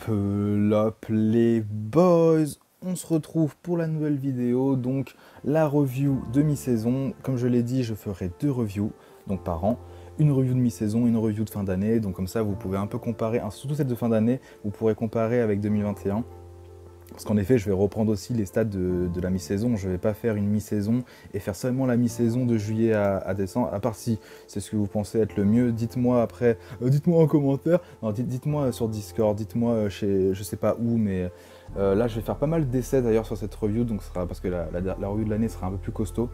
Hop les boys, on se retrouve pour la nouvelle vidéo, donc la review de mi-saison. Comme je l'ai dit, je ferai 2 reviews donc par an, une review de mi-saison, une review de fin d'année, donc comme ça vous pouvez un peu comparer, surtout celle de fin d'année, vous pourrez comparer avec 2021. Parce qu'en effet, je vais reprendre aussi les stats de la mi-saison. Je ne vais pas faire une mi-saison et faire seulement la mi-saison de juillet à décembre. À part si c'est ce que vous pensez être le mieux, dites-moi après, dites-moi en commentaire. Non, dites-moi sur Discord, dites-moi chez, je sais pas où, mais là je vais faire pas mal d'essais d'ailleurs sur cette review, donc ce sera parce que la review de l'année sera un peu plus costaud.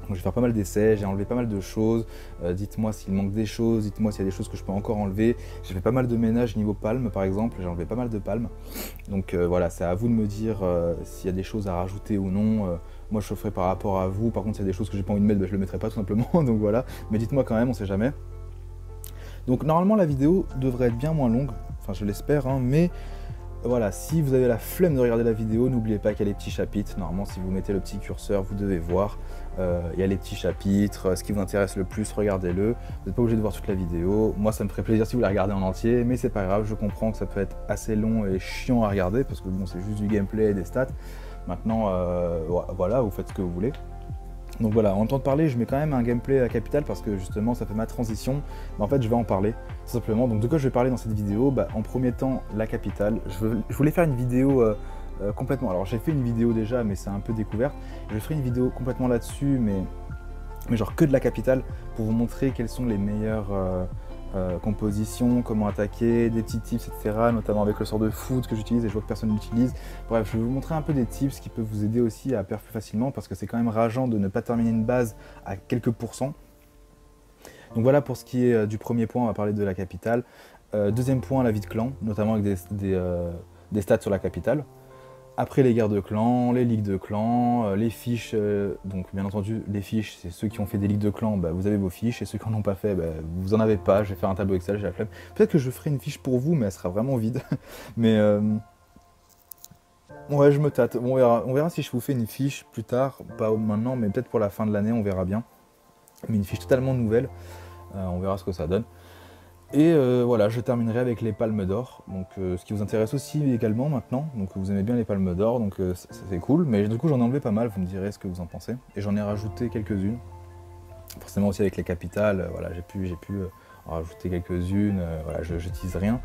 Donc je vais faire pas mal d'essais, j'ai enlevé pas mal de choses, dites-moi s'il manque des choses, dites-moi s'il y a des choses que je peux encore enlever. J'ai fait pas mal de ménage niveau palme par exemple, j'ai enlevé pas mal de palmes. Donc voilà, c'est à vous de me dire s'il y a des choses à rajouter ou non. Moi je le ferai par rapport à vous, par contre s'il y a des choses que j'ai pas envie de mettre, je le mettrai pas tout simplement, donc voilà. Mais dites-moi quand même, on sait jamais. Donc normalement la vidéo devrait être bien moins longue, enfin je l'espère, hein, mais voilà, si vous avez la flemme de regarder la vidéo, n'oubliez pas qu'il y a les petits chapitres. Normalement, si vous mettez le petit curseur, vous devez voir. Il y a les petits chapitres. Ce qui vous intéresse le plus, regardez-le. Vous n'êtes pas obligé de voir toute la vidéo. Moi, ça me ferait plaisir si vous la regardez en entier, mais c'est pas grave. Je comprends que ça peut être assez long et chiant à regarder parce que bon, c'est juste du gameplay et des stats. Maintenant, voilà, vous faites ce que vous voulez. Donc voilà, en temps de parler, je mets quand même un gameplay à Capital parce que justement ça fait ma transition. Mais en fait, je vais en parler tout simplement. Donc de quoi je vais parler dans cette vidéo? En premier temps, la Capitale. Je voulais faire une vidéo complètement. Alors j'ai fait une vidéo déjà, mais c'est un peu découverte. Je ferai une vidéo complètement là-dessus, mais genre que de la Capitale pour vous montrer quels sont les meilleurs composition, comment attaquer, des petits tips, etc. Notamment avec le sort de foot que j'utilise et je vois que personne n'utilise. Bref, je vais vous montrer un peu des tips qui peuvent vous aider aussi à perdre plus facilement parce que c'est quand même rageant de ne pas terminer une base à quelques pourcents. Donc voilà pour ce qui est du premier point, on va parler de la capitale. Deuxième point, la vie de clan, notamment avec des stats sur la capitale. Après les guerres de clans, les ligues de clans, les fiches, donc bien entendu les fiches, c'est ceux qui ont fait des ligues de clans, vous avez vos fiches, et ceux qui n'en ont pas fait, vous en avez pas. Je vais faire un tableau Excel, j'ai la flemme. Peut-être que je ferai une fiche pour vous, mais elle sera vraiment vide. Mais ouais, je me tâte, on verra si je vous fais une fiche plus tard, pas maintenant, mais peut-être pour la fin de l'année, on verra bien. Mais une fiche totalement nouvelle, on verra ce que ça donne. Et voilà, je terminerai avec les palmes d'or, donc ce qui vous intéresse aussi également maintenant, donc vous aimez bien les palmes d'or, donc c'est cool, mais du coup j'en ai enlevé pas mal, vous me direz ce que vous en pensez, et j'en ai rajouté quelques-unes, forcément aussi avec les capitales, voilà, j'ai pu en rajouter quelques-unes, voilà, je n'utilise rien.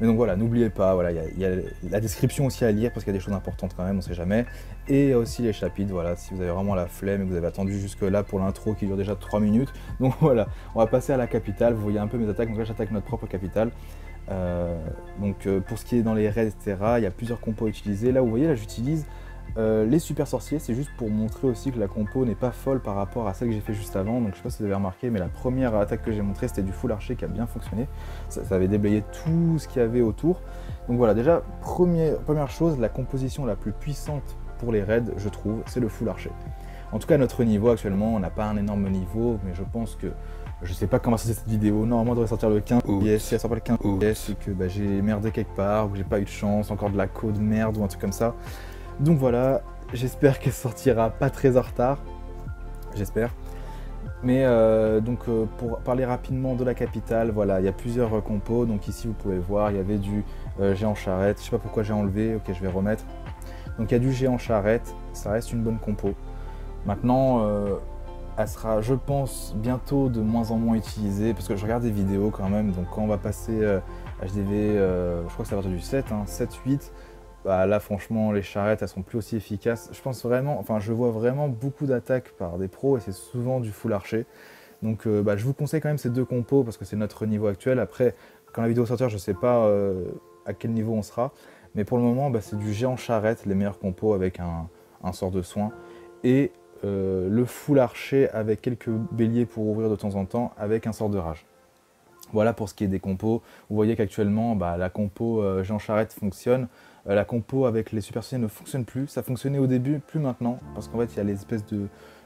Mais donc voilà, n'oubliez pas, voilà, il y a la description aussi à lire parce qu'il y a des choses importantes quand même, on sait jamais. Et il y a aussi les chapitres, voilà, si vous avez vraiment la flemme et que vous avez attendu jusque là pour l'intro qui dure déjà 3 minutes. Donc voilà, on va passer à la capitale, vous voyez un peu mes attaques, donc là j'attaque notre propre capitale. Pour ce qui est dans les raids, etc., il y a plusieurs compos à utiliser. Là vous voyez, là j'utilise les super sorciers, c'est juste pour montrer aussi que la compo n'est pas folle par rapport à celle que j'ai fait juste avant. Donc je sais pas si vous avez remarqué, mais la première attaque que j'ai montrée c'était du full archer qui a bien fonctionné. Ça avait déblayé tout ce qu'il y avait autour. Donc voilà, déjà première chose, la composition la plus puissante pour les raids, je trouve, c'est le full archer. En tout cas à notre niveau actuellement, on n'a pas un énorme niveau, mais je pense que je sais pas comment c'est cette vidéo. Normalement, on devrait sortir le 15 OBS. Si elle sort pas le 15 OBS, c'est que j'ai merdé quelque part, ou que j'ai pas eu de chance, encore de la code merde ou un truc comme ça. Donc voilà, j'espère qu'elle sortira pas très en retard, j'espère. Mais pour parler rapidement de la capitale, voilà, il y a plusieurs compos. Donc ici vous pouvez voir, il y avait du géant charrette, je sais pas pourquoi j'ai enlevé, ok je vais remettre. Donc il y a du géant charrette, ça reste une bonne compo. Maintenant, elle sera, je pense, bientôt de moins en moins utilisée, parce que je regarde des vidéos quand même, donc quand on va passer HDV, je crois que ça va partir du 7, hein, 7-8, là franchement les charrettes elles sont plus aussi efficaces. Je pense vraiment, enfin je vois vraiment beaucoup d'attaques par des pros et c'est souvent du full archer. Donc je vous conseille quand même ces 2 compos parce que c'est notre niveau actuel. Après quand la vidéo sortira je sais pas à quel niveau on sera. Mais pour le moment c'est du géant charrette, les meilleurs compos avec un sort de soin. Et le full archer avec quelques béliers pour ouvrir de temps en temps avec un sort de rage. Voilà pour ce qui est des compos. Vous voyez qu'actuellement, la compo Jean Charrette fonctionne. La compo avec les super sorciers ne fonctionne plus. Ça fonctionnait au début, plus maintenant. Parce qu'en fait, il y a les espèces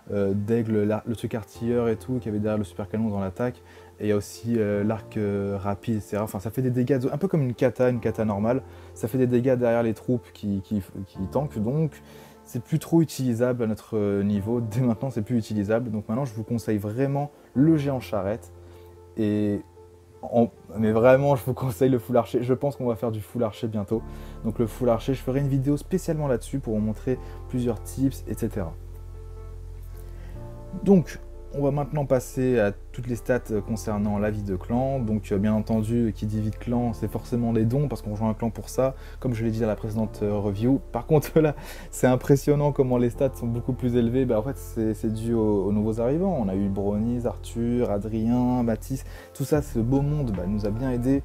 d'aigle, le truc artilleur et tout, qui avait derrière le super canon dans l'attaque. Et il y a aussi l'arc rapide, etc. Enfin, ça fait des dégâts, un peu comme une kata normale. Ça fait des dégâts derrière les troupes qui tankent. Donc, c'est plus trop utilisable à notre niveau. Dès maintenant, c'est plus utilisable. Donc maintenant, je vous conseille vraiment le géant charrette. Et Mais vraiment, je vous conseille le full archer. Je pense qu'on va faire du full archer bientôt. Donc le full archer, je ferai une vidéo spécialement là-dessus pour vous montrer plusieurs tips, etc. Donc, on va maintenant passer à toutes les stats concernant la vie de clan. Donc, bien entendu, qui dit vie de clan, c'est forcément les dons, parce qu'on rejoint un clan pour ça, comme je l'ai dit dans la précédente review. Par contre, là, c'est impressionnant comment les stats sont beaucoup plus élevées. Bah, en fait, c'est dû aux nouveaux arrivants. On a eu Bronies, Arthur, Adrien, Mathis. Tout ça, ce beau monde nous a bien aidé.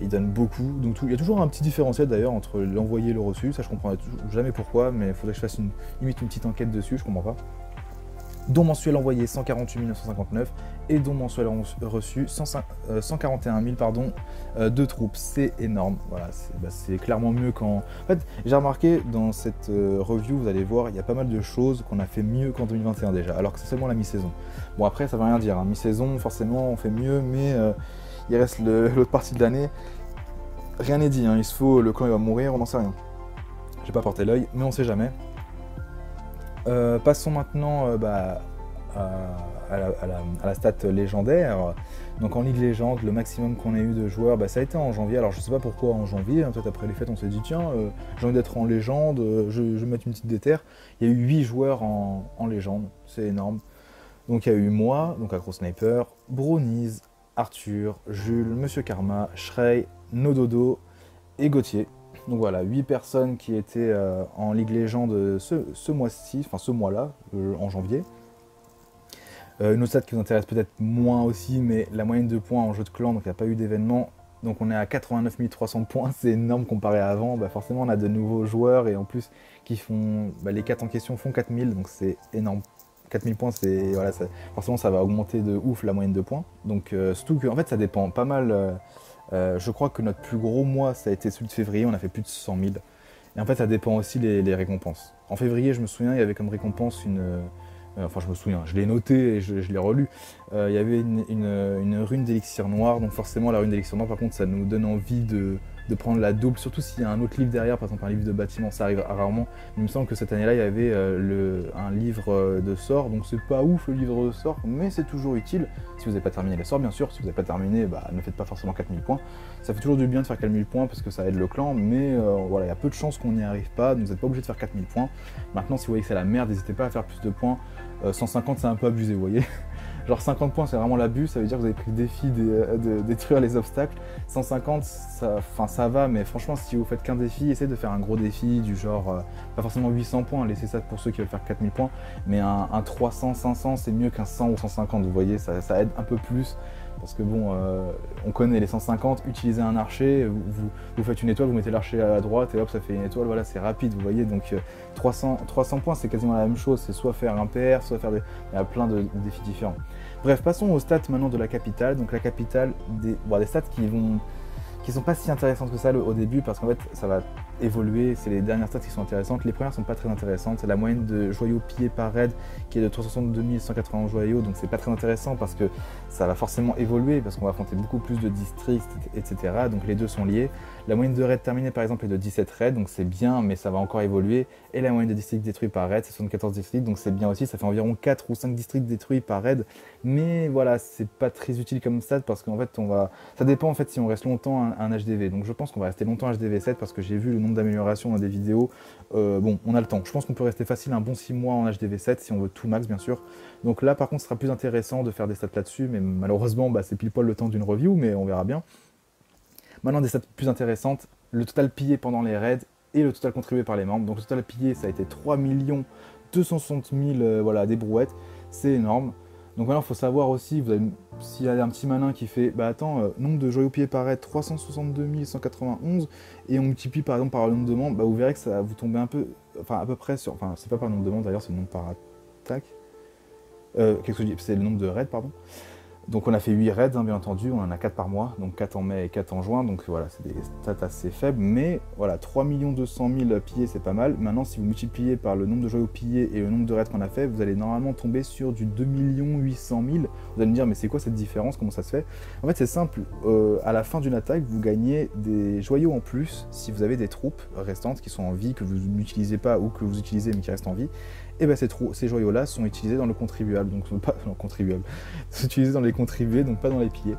Il donne beaucoup. Donc, il y a toujours un petit différentiel d'ailleurs entre l'envoyé et le reçu. Ça, je comprends jamais pourquoi, mais il faudrait que je fasse limite une petite enquête dessus. Je comprends pas. Don mensuel envoyé 148 959 et don mensuel reçu 141 000 de troupes. C'est énorme, voilà, c'est clairement mieux qu'en... En fait, j'ai remarqué dans cette review, vous allez voir, il y a pas mal de choses qu'on a fait mieux qu'en 2021 déjà, alors que c'est seulement la mi-saison. Bon après, ça veut rien dire, hein. Mi-saison, forcément, on fait mieux, mais il reste l'autre partie de l'année. Rien n'est dit, hein. Il se faut, le clan il va mourir, on n'en sait rien. J'ai pas porté l'œil, mais on sait jamais. Passons maintenant à la stat légendaire. Donc en Ligue Légende, le maximum qu'on ait eu de joueurs, ça a été en janvier. Alors je sais pas pourquoi en janvier, hein, peut-être après les fêtes on s'est dit tiens, j'ai envie d'être en légende, je vais mettre une petite déterre. Il y a eu 8 joueurs en légende, c'est énorme. Donc il y a eu moi, donc Acro Sniper, Bronies, Arthur, Jules, Monsieur Karma, Shrey, Nododo et Gauthier. Donc voilà, 8 personnes qui étaient en Ligue Légende ce mois-ci, enfin ce mois-là, en janvier. Une autre stat qui vous intéresse peut-être moins aussi, mais la moyenne de points en jeu de clan, donc il n'y a pas eu d'événement. Donc on est à 89 300 points, c'est énorme comparé à avant. Forcément on a de nouveaux joueurs et en plus qui font, les 4 en question font 4000, donc c'est énorme. 4000 points, c'est voilà, forcément ça va augmenter de ouf la moyenne de points. Donc surtout que en fait ça dépend pas mal. Je crois que notre plus gros mois, ça a été celui de février, on a fait plus de 100 000. Et en fait, ça dépend aussi les récompenses. En février, je me souviens, il y avait comme récompense enfin, je me souviens, je l'ai noté et je l'ai relu. Il y avait une rune d'élixir noir, donc forcément, la rune d'élixir noir, par contre, ça nous donne envie de prendre la double, surtout s'il y a un autre livre derrière, par exemple un livre de bâtiment, ça arrive rarement. Il me semble que cette année-là, il y avait un livre de sorts, donc c'est pas ouf le livre de sorts, mais c'est toujours utile. Si vous n'avez pas terminé les sorts, bien sûr, si vous n'avez pas terminé, ne faites pas forcément 4000 points. Ça fait toujours du bien de faire 4000 points parce que ça aide le clan, mais voilà, il y a peu de chances qu'on n'y arrive pas, donc vous n'êtes pas obligé de faire 4000 points. Maintenant, si vous voyez que c'est la merde, n'hésitez pas à faire plus de points. 150, c'est un peu abusé, vous voyez. Genre 50 points, c'est vraiment l'abus, ça veut dire que vous avez pris le défi de détruire les obstacles. 150, ça va, mais franchement, si vous faites qu'un défi, essayez de faire un gros défi du genre, pas forcément 800 points, laissez ça pour ceux qui veulent faire 4000 points, mais un 300, 500, c'est mieux qu'un 100 ou 150, vous voyez, ça aide un peu plus. Parce que bon, on connaît les 150, utilisez un archer, vous faites une étoile, vous mettez l'archer à droite et hop, ça fait une étoile, voilà, c'est rapide, vous voyez. Donc 300 points, c'est quasiment la même chose, c'est soit faire un PR, soit faire il y a plein de défis différents. Bref, passons aux stats maintenant de la capitale. Donc la capitale, des stats qui sont pas si intéressantes que ça au début, parce qu'en fait, ça va évoluer, c'est les dernières stats qui sont intéressantes, les premières sont pas très intéressantes, c'est la moyenne de joyaux pillés par raid qui est de 362 180 joyaux, donc c'est pas très intéressant parce que ça va forcément évoluer, parce qu'on va affronter beaucoup plus de districts, etc. Donc les deux sont liés. La moyenne de raids terminée par exemple est de 17 raids, donc c'est bien, mais ça va encore évoluer, et la moyenne de districts détruits par raid, c'est 74 districts, donc c'est bien aussi, ça fait environ 4 ou 5 districts détruits par raid, mais voilà, c'est pas très utile comme stat, parce qu'en fait, ça dépend en fait si on reste longtemps un HDV, donc je pense qu'on va rester longtemps HDV 7, parce que j'ai vu le nombre d'améliorations dans des vidéos, bon, on a le temps, je pense qu'on peut rester facile un bon 6 mois en HDV 7, si on veut tout max bien sûr, donc là par contre ce sera plus intéressant de faire des stats là-dessus, mais malheureusement c'est pile poil le temps d'une review, mais on verra bien. Maintenant des stats plus intéressantes, le total pillé pendant les raids et le total contribué par les membres, donc le total pillé ça a été 3 260 000 voilà, des brouettes, c'est énorme. Donc maintenant, il faut savoir aussi, s'il y a un petit malin qui fait, nombre de joyaux pillés par raid, 362 191, et on multiplie par exemple par le nombre de membres, vous verrez que ça va vous tomber un peu, enfin à peu près sur, enfin c'est pas par le nombre de membres d'ailleurs, c'est le nombre par attaque, qu'est-ce que je dis, c'est le nombre de raids, pardon. Donc on a fait 8 raids, bien entendu, on en a 4 par mois, donc 4 en mai et 4 en juin, donc voilà, c'est des stats assez faibles, mais voilà, 3 200 000 pillés, c'est pas mal. Maintenant, si vous multipliez par le nombre de joyaux pillés et le nombre de raids qu'on a fait, vous allez normalement tomber sur du 2 800 000. Vous allez me dire, mais c'est quoi cette différence, comment ça se fait? En fait, c'est simple, à la fin d'une attaque, vous gagnez des joyaux en plus si vous avez des troupes restantes qui sont en vie, que vous n'utilisez pas ou que vous utilisez mais qui restent en vie. Et ces joyaux-là sont utilisés dans le contribuable, donc pas dans le contribuable, sont utilisés dans les contribués, donc pas dans les pillés.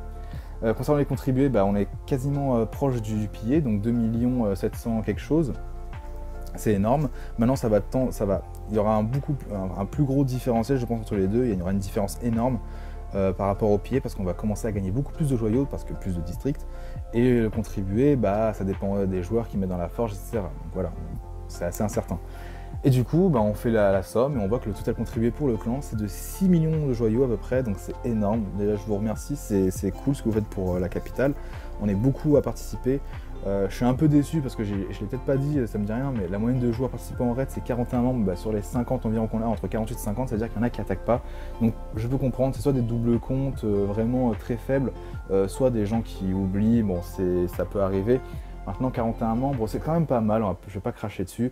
Concernant les contribués, bah, on est quasiment proche du pillé, donc 2 700 quelque chose. C'est énorme. Maintenant, il y aura un plus gros différentiel, je pense, entre les deux. Il y aura une différence énorme par rapport au pillé, parce qu'on va commencer à gagner beaucoup plus de joyaux, parce que plus de districts. Et le contribué, bah, ça dépend des joueurs qui mettent dans la forge, etc. Donc voilà, c'est assez incertain. Et du coup, bah, on fait la somme et on voit que le total contribué pour le clan, c'est de 6 millions de joyaux à peu près, donc c'est énorme. Déjà, je vous remercie, c'est cool ce que vous faites pour la capitale. On est beaucoup à participer. Je suis un peu déçu parce que je ne l'ai peut-être pas dit, ça me dit rien, mais la moyenne de joueurs participants en raid, c'est 41 membres. Bah, sur les 50 environ qu'on a, entre 48 et 50, c'est-à-dire qu'il y en a qui n'attaquent pas. Donc je peux comprendre, c'est soit des doubles comptes vraiment très faibles, soit des gens qui oublient, bon, ça peut arriver. Maintenant, 41 membres, c'est quand même pas mal, je ne vais pas cracher dessus.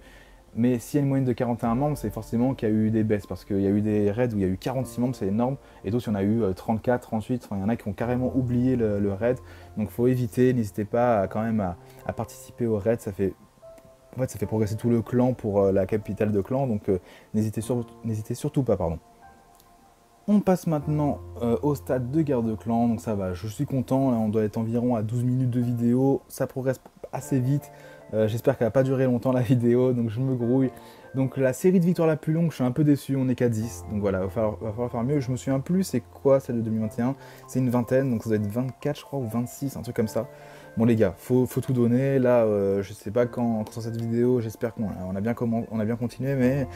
Mais s'il y a une moyenne de 41 membres, c'est forcément qu'il y a eu des baisses, parce qu'il y a eu des raids où il y a eu 46 membres, c'est énorme, et d'autres, il y en a eu 34, 38, enfin, il y en a qui ont carrément oublié le raid, donc il faut éviter, n'hésitez pas quand même à participer au raid, ça fait progresser tout le clan pour la capitale de clan, donc n'hésitez surtout pas, pardon. On passe maintenant au stade de guerre de clan, donc ça va, je suis content, là on doit être environ à 12 minutes de vidéo, ça progresse assez vite. J'espère qu'elle va pas durer longtemps la vidéo, donc je me grouille. Donc la série de victoires la plus longue, je suis un peu déçu, on est qu'à 10. Donc voilà, va falloir faire mieux. Je me souviens plus c'est quoi celle de 2021. C'est une vingtaine, donc ça doit être 24 je crois, ou 26, un truc comme ça. Bon les gars, faut tout donner. Là, je sais pas quand sur cette vidéo, j'espère qu'on a bien continué, mais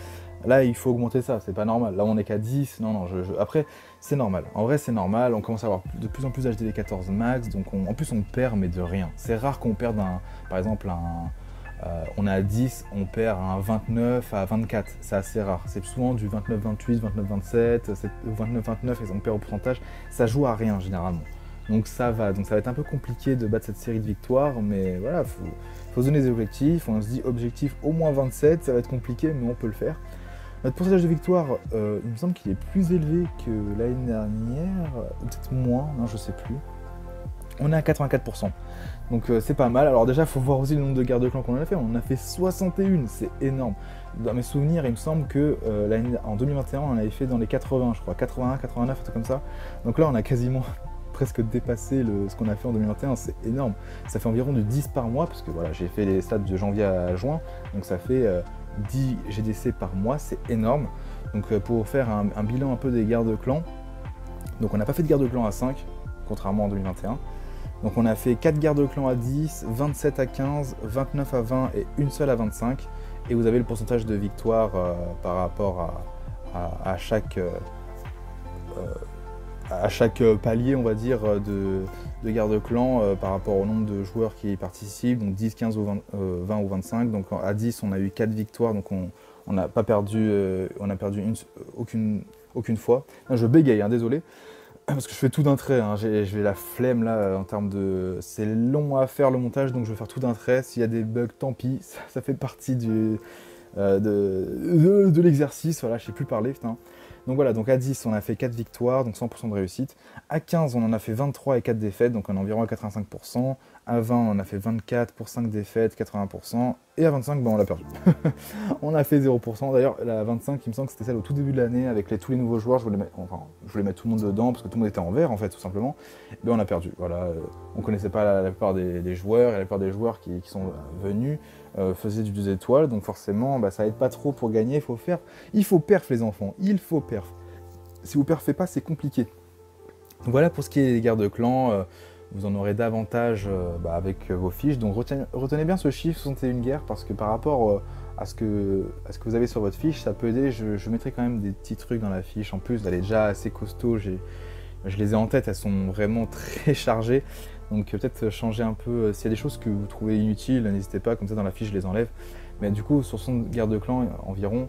là il faut augmenter ça, c'est pas normal. Là on est qu'à 10, non, après c'est normal. En vrai c'est normal, on commence à avoir de plus en plus d'HDV 14 max, donc en plus on perd mais de rien. C'est rare qu'on perde par exemple on est à 10, on perd un 29 à 24, c'est assez rare. C'est souvent du 29-28, 29-27, 29-29 et on perd au pourcentage, ça joue à rien généralement. Donc ça va être un peu compliqué de battre cette série de victoires, mais voilà, faut se donner des objectifs. On se dit objectif au moins 27, ça va être compliqué, mais on peut le faire. Notre pourcentage de victoire, il me semble qu'il est plus élevé que l'année dernière, peut-être moins, non je sais plus. On est à 84%, donc c'est pas mal. Alors déjà, il faut voir aussi le nombre de guerres de clan qu'on en a fait. On en a fait 61, c'est énorme. Dans mes souvenirs, il me semble que en 2021, on en avait fait dans les 80, je crois, 81, 89, un truc comme ça. Donc là, on a quasiment presque dépassé ce qu'on a fait en 2021, c'est énorme. Ça fait environ de 10 par mois, parce que voilà, j'ai fait les stats de janvier à juin, donc ça fait 10 GDC par mois, c'est énorme. Donc pour faire un bilan un peu des guerres de clan, donc on n'a pas fait de guerre de clan à 5, contrairement en 2021. Donc on a fait 4 guerres de clan à 10, 27 à 15, 29 à 20 et une seule à 25. Et vous avez le pourcentage de victoire par rapport à chaque palier, on va dire, de guerre de clan par rapport au nombre de joueurs qui y participent, donc 10, 15 ou 20 ou 25. Donc à 10, on a eu 4 victoires, donc on n'a pas perdu, aucune fois. Non, je bégaye, hein, désolé. Parce que je fais tout d'un trait, hein. Je vais la flemme là en termes de... C'est long à faire le montage, donc je vais faire tout d'un trait. S'il y a des bugs, tant pis, ça fait partie de l'exercice, voilà, je sais plus parler, putain. Donc voilà, donc à 10, on a fait 4 victoires, donc 100% de réussite. À 15, on en a fait 23 et 4 défaites, donc on est environ à 85%. À 20, on en a fait 24 pour 5 défaites, 80%. Et à 25, ben, on l'a perdu. On a fait 0%. D'ailleurs, la 25, il me semble que c'était celle au tout début de l'année, avec tous les nouveaux joueurs. Je voulais mettre tout le monde dedans, parce que tout le monde était en vert, en fait, tout simplement. Mais on a perdu. Voilà, on connaissait pas la plupart des joueurs, et la plupart des joueurs qui sont venus faisaient du 2 étoiles, donc forcément, bah, ça aide pas trop pour gagner. Il faut perf, les enfants, il faut perf. Si vous perfez pas, c'est compliqué. Donc voilà pour ce qui est des guerres de clans. Vous en aurez davantage avec vos fiches. Donc retenez bien ce chiffre 61 guerres, parce que par rapport à ce que vous avez sur votre fiche, ça peut aider. Je mettrai quand même des petits trucs dans la fiche. En plus, elle est déjà assez costaud. Je les ai en tête, elles sont vraiment très chargées. Donc peut-être changer un peu. S'il y a des choses que vous trouvez inutiles, n'hésitez pas, comme ça dans la fiche je les enlève. Mais du coup, sur 60 guerres de clans environ,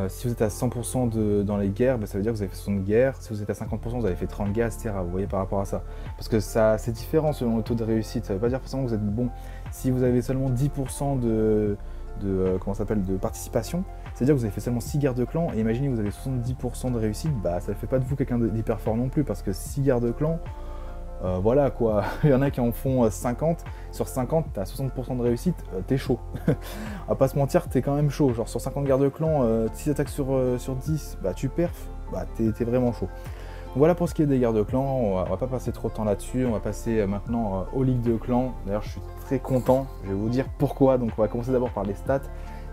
si vous êtes à 100% dans les guerres, bah, ça veut dire que vous avez fait 60 guerres. Si vous êtes à 50%, vous avez fait 30 guerres, etc. Vous voyez par rapport à ça. Parce que c'est différent selon le taux de réussite. Ça ne veut pas dire forcément que vous êtes bon. Si vous avez seulement 10% de participation, c'est-à-dire que vous avez fait seulement 6 guerres de clan, et imaginez que vous avez 70% de réussite, bah ça ne fait pas de vous quelqu'un d'hyper fort non plus, parce que 6 guerres de clan, voilà quoi, il y en a qui en font 50, sur 50 t'as 60% de réussite, t'es chaud. On va pas se mentir, t'es quand même chaud, genre sur 50 guerres de clan, 6 attaques sur 10, bah tu perfs, bah t'es vraiment chaud. Voilà pour ce qui est des guerres de clans, on va pas passer trop de temps là-dessus, on va passer maintenant aux ligues de clans. D'ailleurs je suis très content, je vais vous dire pourquoi, donc on va commencer d'abord par les stats.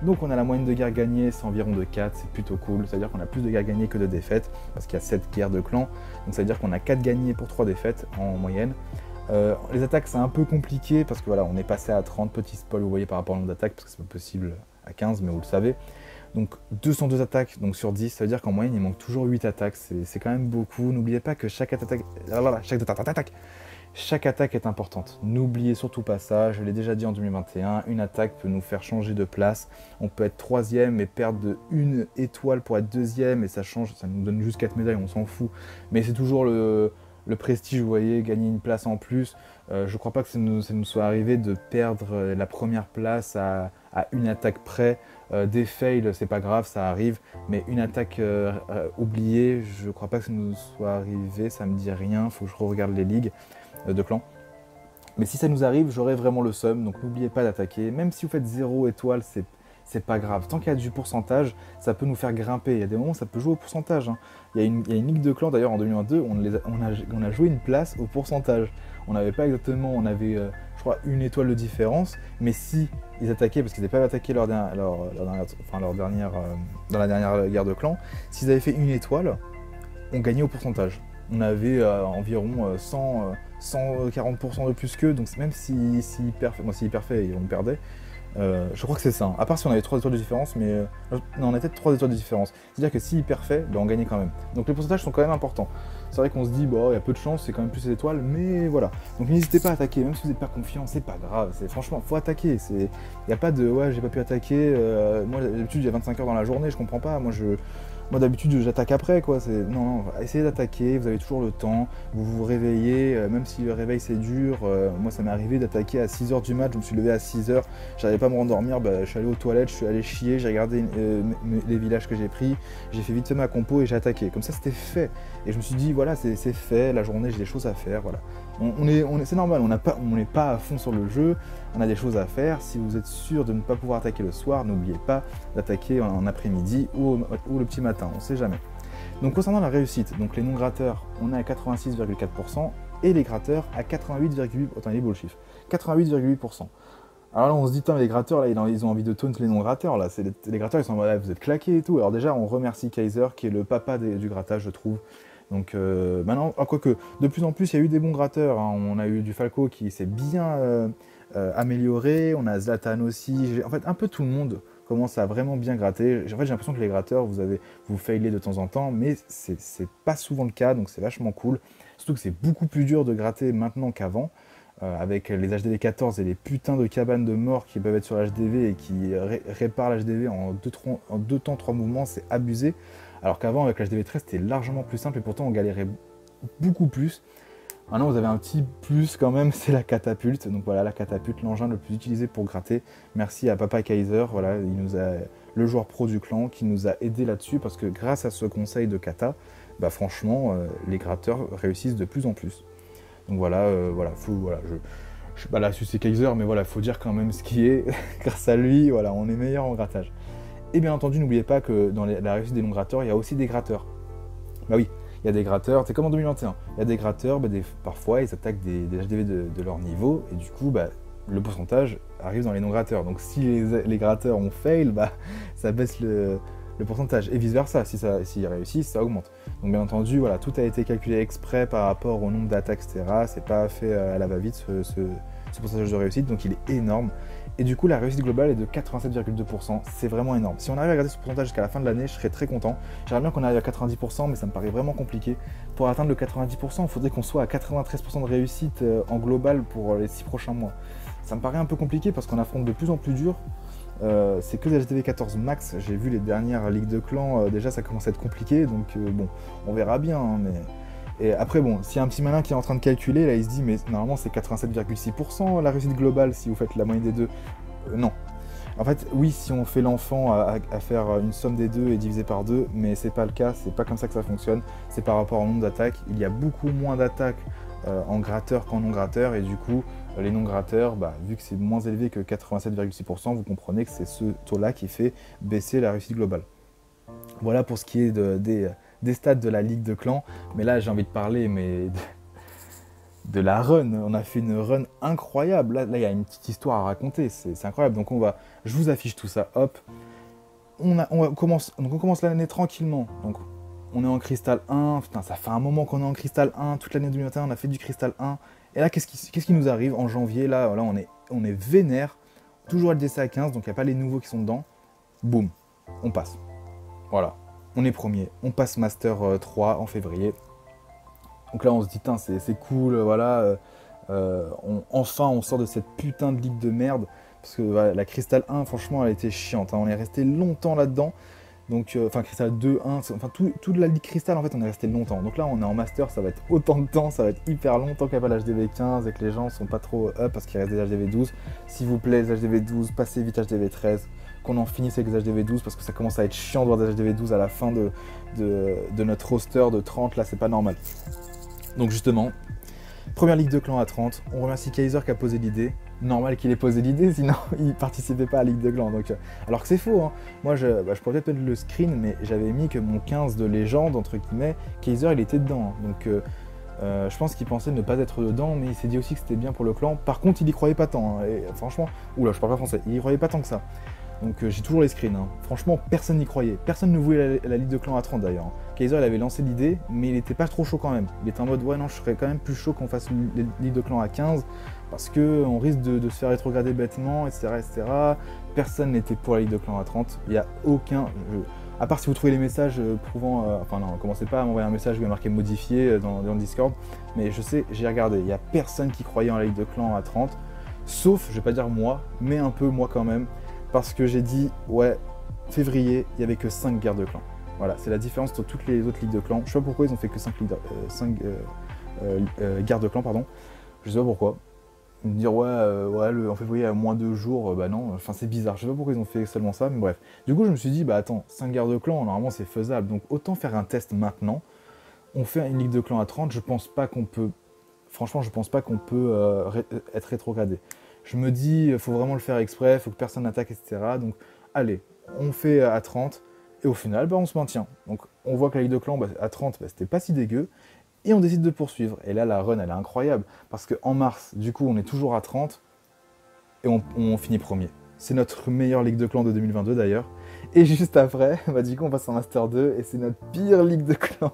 Donc on a la moyenne de guerres gagnées, c'est environ de 4, c'est plutôt cool, c'est-à-dire qu'on a plus de guerres gagnées que de défaites, parce qu'il y a 7 guerres de clans, donc ça veut dire qu'on a 4 gagnés pour 3 défaites en moyenne. Les attaques c'est un peu compliqué, parce que voilà, on est passé à 30 petits spoils, vous voyez par rapport au nombre d'attaques, parce que c'est pas possible à 15, mais vous le savez. Donc 202 attaques donc sur 10, ça veut dire qu'en moyenne il manque toujours 8 attaques, c'est quand même beaucoup. N'oubliez pas que chaque attaque est importante. N'oubliez surtout pas ça, je l'ai déjà dit en 2021, une attaque peut nous faire changer de place. On peut être 3ème et perdre de 1 étoile pour être 2ème et ça change, ça nous donne juste 4 médailles, on s'en fout. Mais c'est toujours le prestige, vous voyez, gagner une place en plus. Je crois pas que ça nous soit arrivé de perdre la première place à une attaque près. Des fails, c'est pas grave, ça arrive, mais une attaque oubliée, je crois pas que ça nous soit arrivé, ça me dit rien, faut que je regarde les ligues de clans. Mais si ça nous arrive, j'aurai vraiment le seum, donc n'oubliez pas d'attaquer. Même si vous faites 0 étoile, c'est pas grave. Tant qu'il y a du pourcentage, ça peut nous faire grimper. Il y a des moments où ça peut jouer au pourcentage. Hein. Il y a une ligue de clans, d'ailleurs en 2022, on a joué une place au pourcentage. On n'avait pas exactement, on avait, je crois, 1 étoile de différence. Mais si ils attaquaient, parce qu'ils n'avaient pas attaqué dans la dernière guerre de clans, s'ils avaient fait 1 étoile, on gagnait au pourcentage. On avait environ 140% de plus qu'eux, donc même s'ils perfaient et on perdait, je crois que c'est ça. Hein. À part si on avait 3 étoiles de différence, mais non, on a peut-être 3 étoiles de différence. C'est-à-dire que s'ils perfaient, ben on gagnait quand même. Donc les pourcentages sont quand même importants. C'est vrai qu'on se dit, bon, il y a peu de chance, c'est quand même plus les étoiles, mais voilà. Donc n'hésitez pas à attaquer, même si vous n'êtes pas confiant, c'est pas grave. Franchement, faut attaquer. Il n'y a pas de, ouais, j'ai pas pu attaquer. Moi, d'habitude, il y a 25 heures dans la journée, je comprends pas. Moi d'habitude j'attaque après quoi, non, essayez d'attaquer, vous avez toujours le temps, vous vous réveillez, même si le réveil c'est dur, moi ça m'est arrivé d'attaquer à 6h du mat, je me suis levé à 6h, j'arrivais pas à me rendormir, je suis allé aux toilettes, je suis allé chier, j'ai regardé les villages que j'ai pris, j'ai fait vite fait ma compo et j'ai attaqué, comme ça c'était fait, et je me suis dit voilà c'est fait, la journée j'ai des choses à faire, voilà. C'est normal, on n'est pas à fond sur le jeu, on a des choses à faire. Si vous êtes sûr de ne pas pouvoir attaquer le soir, n'oubliez pas d'attaquer en après-midi ou le petit matin, on ne sait jamais. Donc concernant la réussite, donc les non-gratteurs, on est à 86,4% et les gratteurs à 88,8%. Attends, il est beau le chiffre. 88,8%. Alors là, on se dit, les gratteurs, là, ils ont envie de taunt les non-gratteurs. Là, les gratteurs, ils sont en mode, vous êtes claqués et tout. Alors déjà, on remercie Kaiser, qui est le papa du grattage, je trouve. Donc maintenant, quoique, de plus en plus, il y a eu des bons gratteurs. Hein. On a eu du Falco qui s'est bien amélioré. On a Zlatan aussi. En fait, un peu tout le monde commence à vraiment bien gratter. En fait, j'ai l'impression que les gratteurs, vous failez de temps en temps, mais c'est pas souvent le cas, donc c'est vachement cool. Surtout que c'est beaucoup plus dur de gratter maintenant qu'avant. Avec les HDV 14 et les putains de cabanes de mort qui peuvent être sur l'HDV et qui réparent l'HDV en 2 temps, 3 mouvements, c'est abusé. Alors qu'avant, avec l'HDV 13, c'était largement plus simple et pourtant on galérait beaucoup plus. Maintenant, vous avez un petit plus quand même, c'est la catapulte. Donc voilà, la catapulte, l'engin le plus utilisé pour gratter. Merci à Papa Kaiser, voilà, le joueur pro du clan qui nous a aidé là-dessus parce que grâce à ce conseil de kata, bah franchement, les gratteurs réussissent de plus en plus. Donc voilà, je suis pas là à sucer Kaiser, mais voilà, faut dire quand même ce qui est. Grâce à lui, voilà, on est meilleur en grattage. Et bien entendu, n'oubliez pas que dans la réussite des non-gratteurs, il y a aussi des gratteurs. Bah oui, il y a des gratteurs, c'est comme en 2021. Il y a des gratteurs, parfois ils attaquent des HDV de leur niveau, et du coup, le pourcentage arrive dans les non-gratteurs. Donc si les gratteurs ont fail, ça baisse le pourcentage. Et vice versa, s'ils réussissent, ça augmente. Donc bien entendu, voilà, tout a été calculé exprès par rapport au nombre d'attaques, etc. C'est pas fait à la va-vite ce pourcentage de réussite, donc il est énorme. Et du coup, la réussite globale est de 87,2%, c'est vraiment énorme. Si on arrive à garder ce pourcentage jusqu'à la fin de l'année, je serais très content. J'aimerais bien qu'on arrive à 90%, mais ça me paraît vraiment compliqué. Pour atteindre le 90%, il faudrait qu'on soit à 93% de réussite en global pour les 6 prochains mois. Ça me paraît un peu compliqué parce qu'on affronte de plus en plus dur. C'est que des HDV 14 max, j'ai vu les dernières ligues de clans, déjà ça commence à être compliqué, donc bon, on verra bien, hein, mais... Et après, bon, s'il y a un petit malin qui est en train de calculer, là, il se dit, mais normalement, c'est 87,6% la réussite globale si vous faites la moyenne des deux. Non. En fait, oui, si on fait l'enfant à faire une somme des deux et diviser par deux, mais c'est pas le cas, c'est pas comme ça que ça fonctionne. C'est par rapport au nombre d'attaques. Il y a beaucoup moins d'attaques en gratteur qu'en non-gratteur, et du coup, les non-gratteurs, vu que c'est moins élevé que 87,6%, vous comprenez que c'est ce taux-là qui fait baisser la réussite globale. Voilà pour ce qui est des stats de la Ligue de Clans. Mais là, j'ai envie de parler de la run. On a fait une run incroyable. Là, il y a une petite histoire à raconter. C'est incroyable. Donc, je vous affiche tout ça. Hop. On commence l'année tranquillement. Donc, on est en Cristal 1. Putain, ça fait un moment qu'on est en Cristal 1. Toute l'année 2021, on a fait du Cristal 1. Et là, qu'est-ce qui nous arrive en janvier? Là, on est vénère. Toujours LDC à 15. Donc, il n'y a pas les nouveaux qui sont dedans. Boum. On passe. Voilà. On est premier. On passe Master 3 en février. Donc là, on se dit, c'est cool. Voilà. Enfin, on sort de cette putain de ligue de merde. Parce que voilà, la Cristal 1, franchement, elle était chiante. Hein. On est resté longtemps là-dedans. Donc, Cristal 2, 1, toute la ligue Cristal, en fait, on est resté longtemps. Donc là, on est en Master, ça va être autant de temps, ça va être hyper long. Tant qu'il n'y a pas l'HDV 15 et que les gens sont pas trop up parce qu'il reste des HDV 12. S'il vous plaît, les HDV 12, passez vite HDV 13. Qu'on en finisse avec les HDV 12 parce que ça commence à être chiant de voir des HDV 12 à la fin de notre roster de 30. Là, c'est pas normal. Donc, justement, première ligue de clan à 30. On remercie Kaiser qui a posé l'idée. Normal qu'il ait posé l'idée, sinon il participait pas à la Ligue de Clan. Donc, alors que c'est faux, hein. Moi je pourrais peut-être mettre le screen, mais j'avais mis que mon 15 de légende, entre guillemets, Kaiser il était dedans. Hein. Donc je pense qu'il pensait ne pas être dedans, mais il s'est dit aussi que c'était bien pour le clan. Par contre, il y croyait pas tant. Hein. Et franchement, oula, je parle pas français, il y croyait pas tant que ça. Donc j'ai toujours les screens. Hein. Franchement, personne n'y croyait. Personne ne voulait la Ligue de Clan à 30 d'ailleurs. Hein. Kaiser il avait lancé l'idée, mais il était pas trop chaud quand même. Il était en mode ouais non, je serais quand même plus chaud qu'on fasse une Ligue de Clan à 15. Parce qu'on risque de se faire rétrograder bêtement, etc. Personne n'était pour la Ligue de Clan à 30. Il n'y a aucun... à part si vous trouvez les messages prouvant... enfin non, commencez pas à m'envoyer un message où il y a marqué modifié dans le Discord. Mais je sais, j'ai regardé, il n'y a personne qui croyait en la Ligue de Clan à 30. Sauf, je vais pas dire moi, mais un peu moi quand même. Parce que j'ai dit, ouais, février, il n'y avait que 5 guerres de clans. Voilà, c'est la différence entre toutes les autres Ligues de Clans. Je sais pas pourquoi ils ont fait que 5 guerres de clans, pardon. Je sais pas pourquoi. Me dire ouais, en février à moins 2 jours, bah non, enfin c'est bizarre, je sais pas pourquoi ils ont fait seulement ça, mais bref. Du coup je me suis dit, bah attends, 5 guerres de clans, normalement c'est faisable, donc autant faire un test maintenant. On fait une ligue de clans à 30, je pense pas qu'on peut, franchement je pense pas qu'on peut être rétrogradé. Je me dis, il faut vraiment le faire exprès, il faut que personne n'attaque, etc. Donc allez, on fait à 30, et au final, bah, on se maintient. Donc on voit que la ligue de clans, bah, à 30, bah, c'était pas si dégueu. Et on décide de poursuivre. Et là, la run, elle est incroyable. Parce qu'en mars, du coup, on est toujours à 30. Et on finit premier. C'est notre meilleure ligue de clans de 2022, d'ailleurs. Et juste après, bah, du coup, on passe en Master 2. Et c'est notre pire ligue de clans.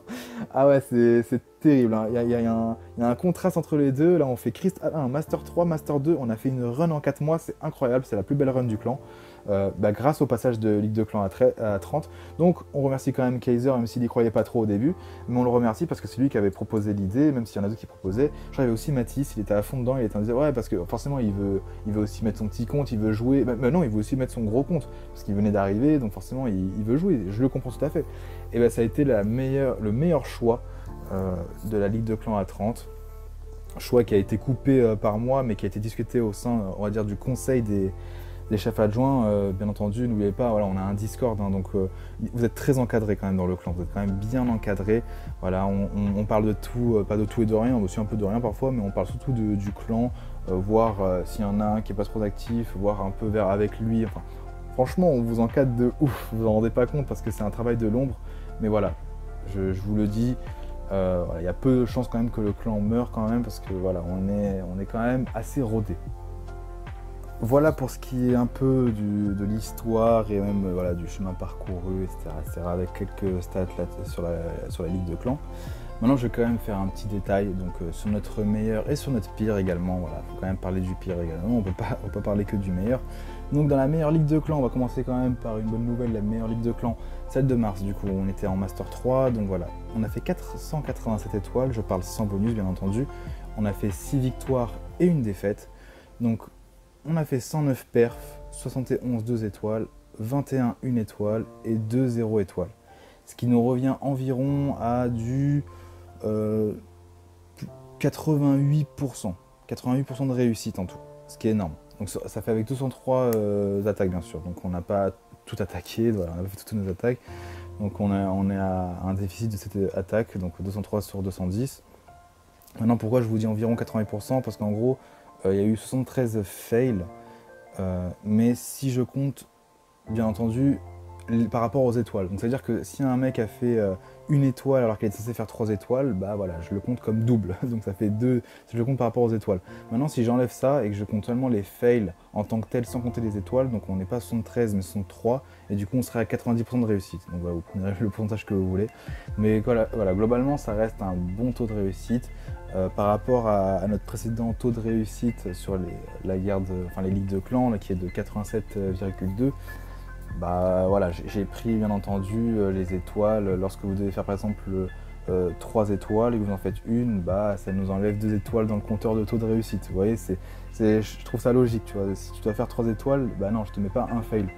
Ah ouais, c'est terrible. Hein. Il y a un contraste entre les deux. Là, on fait Cristal 1, Master 3, Master 2. On a fait une run en 4 mois. C'est incroyable. C'est la plus belle run du clan. Grâce au passage de Ligue de Clans à 30. Donc on remercie quand même Kaiser, même s'il n'y croyait pas trop au début, mais on le remercie parce que c'est lui qui avait proposé l'idée, même s'il y en a d'autres qui proposaient. Je crois aussi Mathis, il était à fond dedans, il était en disant ouais parce que forcément il veut aussi mettre son petit compte, il veut jouer, mais non il veut aussi mettre son gros compte, parce qu'il venait d'arriver, donc forcément il veut jouer, je le comprends tout à fait. Et ben ça a été le meilleur choix de la Ligue de Clans à 30. Choix qui a été coupé par moi, mais qui a été discuté au sein, on va dire, du conseil des chefs adjoints, bien entendu, n'oubliez pas, voilà, on a un Discord, hein, donc vous êtes très encadré quand même dans le clan, vous êtes quand même bien encadré. Voilà, on parle de tout, pas de tout et de rien, aussi un peu de rien parfois, mais on parle surtout du clan, voir s'il y en a un qui est pas trop actif, voir un peu avec lui. Enfin, franchement, on vous encadre de ouf, vous vous en rendez pas compte parce que c'est un travail de l'ombre, mais voilà, je vous le dis. Il y a peu de chances quand même que le clan meure quand même parce que voilà, on est quand même assez rodé. Voilà pour ce qui est un peu de l'histoire et même voilà, du chemin parcouru, etc., avec quelques stats là, sur la Ligue de Clans. Maintenant, je vais quand même faire un petit détail donc, sur notre meilleur et sur notre pire également. Voilà, faut quand même parler du pire également, on peut pas parler que du meilleur. Donc dans la meilleure Ligue de Clans, on va commencer quand même par une bonne nouvelle, la meilleure Ligue de Clans, celle de mars. Du coup, on était en Master 3, donc voilà. On a fait 487 étoiles, je parle sans bonus bien entendu. On a fait 6 victoires et une défaite. Donc on a fait 109 perfs, 71 2 étoiles, 21 1 étoile et 2 0 étoiles. Ce qui nous revient environ à du 88%. 88% de réussite en tout, ce qui est énorme. Donc ça fait avec 203 attaques bien sûr. Donc on n'a pas tout attaqué, voilà, on a fait toutes nos attaques. Donc on est à un déficit de cette attaque, donc 203 sur 210. Maintenant pourquoi je vous dis environ 80%? Parce qu'en gros, il y a eu 73 fails, mais si je compte, bien entendu, par rapport aux étoiles. Donc ça veut dire que si un mec a fait une étoile alors qu'il est censé faire 3 étoiles, bah voilà, je le compte comme double. Donc ça fait 2, je le compte par rapport aux étoiles. Maintenant si j'enlève ça et que je compte seulement les fails en tant que tels sans compter les étoiles, donc on n'est pas 73 mais 63, et du coup on serait à 90% de réussite. Donc voilà, vous prenez le pourcentage que vous voulez. Mais voilà, globalement ça reste un bon taux de réussite. Par rapport à notre précédent taux de réussite sur la guerre les ligues de clans là, qui est de 87,2. Bah voilà, j'ai pris bien entendu les étoiles. Lorsque vous devez faire par exemple 3 étoiles et que vous en faites une, bah ça nous enlève 2 étoiles dans le compteur de taux de réussite. Vous voyez, je trouve ça logique, tu vois. Si tu dois faire 3 étoiles, bah non, je te mets pas un fail.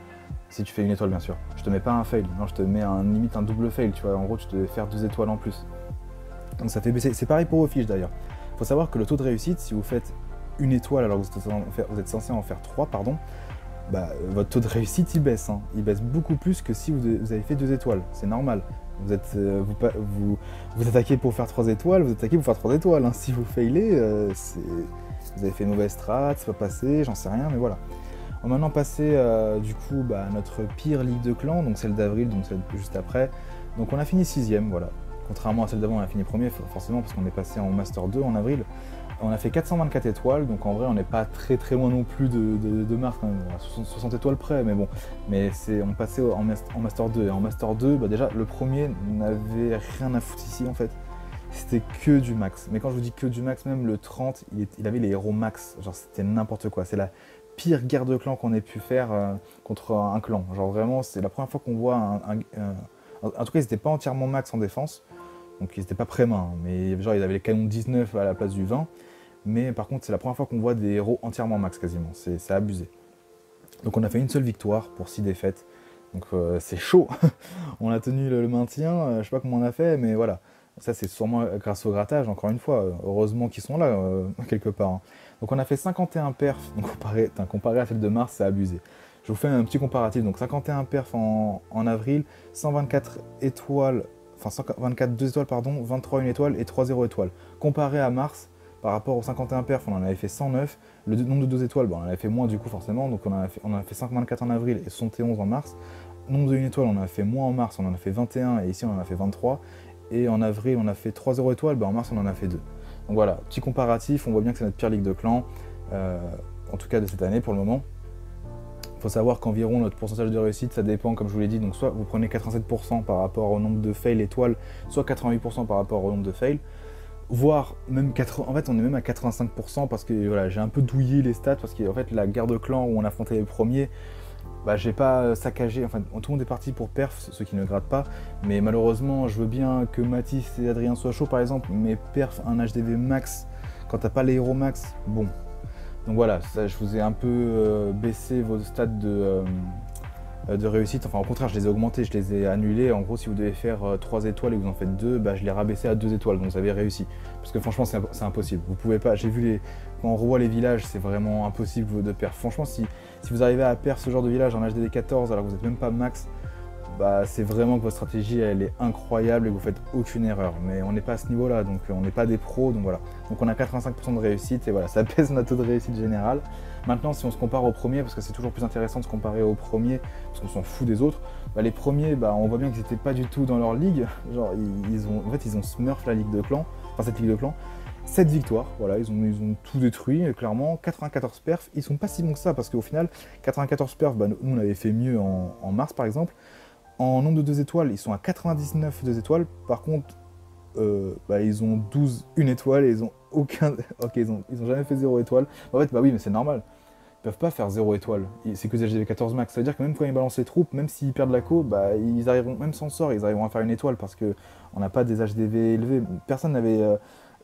Si tu fais une étoile bien sûr, je te mets pas un fail, non je te mets limite un double fail, tu vois. En gros tu devais faire 2 étoiles en plus. Donc ça fait baisser. C'est pareil pour vos fiches d'ailleurs. Il faut savoir que le taux de réussite, si vous faites une étoile alors que vous êtes censé en faire 3, pardon, bah, votre taux de réussite il baisse. Hein. Il baisse beaucoup plus que si vous avez fait 2 étoiles. C'est normal. Vous attaquez pour faire 3 étoiles, vous attaquez pour faire 3 étoiles. Hein. Si vous failez, vous avez fait une mauvaise strat, c'est pas passé, j'en sais rien, mais voilà. On va maintenant passer du coup à notre pire ligue de clans, donc celle d'avril, donc celle juste après. Donc on a fini 6ème, voilà. Contrairement à celle d'avant, on a fini premier, forcément, parce qu'on est passé en Master 2 en avril. On a fait 424 étoiles, donc en vrai, on n'est pas très loin non plus de Mars, quand même, à 60 étoiles près, mais bon. Mais on passait en Master 2, et en Master 2, bah déjà, le premier n'avait rien à foutre ici, en fait. C'était que du max. Mais quand je vous dis que du max, même le 30, il avait les héros max. Genre, c'était n'importe quoi. C'est la pire guerre de clan qu'on ait pu faire contre un clan. Genre, vraiment, c'est la première fois qu'on voit en tout cas, ils n'étaient pas entièrement max en défense. Donc ils n'étaient pas pré-main, mais genre ils avaient les canons 19 à la place du 20. Mais par contre, c'est la première fois qu'on voit des héros entièrement max quasiment. C'est abusé. Donc on a fait une seule victoire pour 6 défaites. Donc c'est chaud. On a tenu le maintien. Je sais pas comment on a fait, mais voilà. Ça c'est sûrement grâce au grattage, encore une fois. Heureusement qu'ils sont là, quelque part. Hein. Donc on a fait 51 perfs. Donc comparé à celle de mars, c'est abusé. Je vous fais un petit comparatif. Donc 51 perfs en avril, 124 étoiles. Enfin 124 2 étoiles, pardon, 23 une étoile et 3 0 étoiles. Comparé à mars, par rapport aux 51 perfs, on en avait fait 109. Le nombre de 2 étoiles, on en avait fait moins du coup forcément. Donc on en a fait 524 en avril et 71 en mars. Nombre de 1 étoile, on en a fait moins en mars, on en a fait 21 et ici on en a fait 23. Et en avril, on a fait 3 0 étoiles, en mars on en a fait 2. Donc voilà, petit comparatif, on voit bien que c'est notre pire ligue de clans, en tout cas de cette année pour le moment. Il faut savoir qu'environ notre pourcentage de réussite, ça dépend, comme je vous l'ai dit, donc soit vous prenez 87% par rapport au nombre de fails étoiles, soit 88% par rapport au nombre de fails, voire même 80%, en fait on est même à 85% parce que voilà, j'ai un peu douillé les stats, parce qu'en fait la guerre de clans où on affrontait les premiers, j'ai pas saccagé, enfin tout le monde est parti pour perf, ceux qui ne grattent pas, mais malheureusement je veux bien que Mathis et Adrien soient chauds par exemple, mais perf un HDV max, quand t'as pas les héros max, bon. Donc voilà, ça, je vous ai un peu baissé vos stats de réussite. Enfin, au contraire, je les ai augmentés, je les ai annulés. En gros, si vous devez faire 3 étoiles et que vous en faites 2, je les rabaissé à 2 étoiles. Donc vous avez réussi. Parce que franchement, c'est impossible. Vous pouvez pas. J'ai vu quand on revoit les villages, c'est vraiment impossible de perf. Franchement, si vous arrivez à perf ce genre de village en HDD 14 alors que vous n'êtes même pas max, c'est vraiment que votre stratégie elle est incroyable et que vous faites aucune erreur. Mais on n'est pas à ce niveau-là, donc on n'est pas des pros, donc voilà. Donc on a 85% de réussite et voilà, ça pèse notre taux de réussite général. Maintenant, si on se compare aux premiers, parce que c'est toujours plus intéressant de se comparer aux premiers, parce qu'on s'en fout des autres, les premiers, on voit bien qu'ils n'étaient pas du tout dans leur ligue. Genre, ils ont smurf la ligue de clans, enfin cette ligue de clans. 7 victoires, voilà, ils ont tout détruit, clairement. 94 perfs, ils sont pas si bons que ça, parce qu'au final, 94 perfs, nous on avait fait mieux en mars par exemple. En nombre de 2 étoiles, ils sont à 99 2 étoiles. Par contre, ils ont 12 1 étoile et ils ont aucun... Ok, ils ont jamais fait 0 étoile. En fait, oui, mais c'est normal. Ils peuvent pas faire 0 étoile. C'est que des HDV 14 max. Ça veut dire que même quand ils balancent les troupes, même s'ils perdent la co, ils arriveront, même sans sort, ils arriveront à faire 1 étoile parce qu'on n'a pas des HDV élevés. Personne n'avait...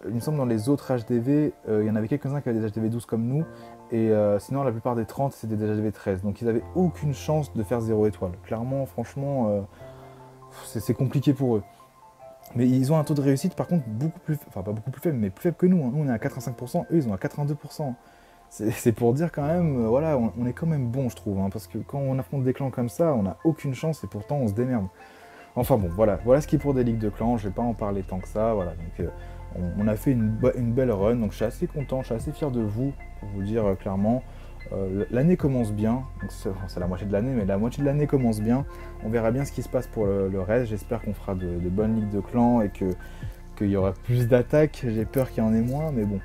il me semble dans les autres HDV, il y en avait quelques-uns qui avaient des HDV 12 comme nous. Et sinon, la plupart des 30, c'était des HDV 13. Donc ils n'avaient aucune chance de faire 0 étoile. Clairement, franchement, c'est compliqué pour eux. Mais ils ont un taux de réussite, par contre, beaucoup plus... Enfin, pas beaucoup plus faible, mais plus faible que nous. Hein. Nous, on est à 85%, eux, ils ont à 82%. C'est pour dire quand même, voilà, on est quand même bon, je trouve. Hein, parce que quand on affronte des clans comme ça, on n'a aucune chance et pourtant, on se démerde. Enfin bon, voilà ce qui est pour des ligues de clans. Je vais pas en parler tant que ça, voilà. Donc... on a fait une belle run, donc je suis assez content, je suis assez fier de vous, pour vous dire clairement. L'année commence bien, c'est la moitié de l'année, mais la moitié de l'année commence bien. On verra bien ce qui se passe pour le reste. J'espère qu'on fera de bonnes ligues de clans et qu'il y aura plus d'attaques. J'ai peur qu'il y en ait moins, mais bon,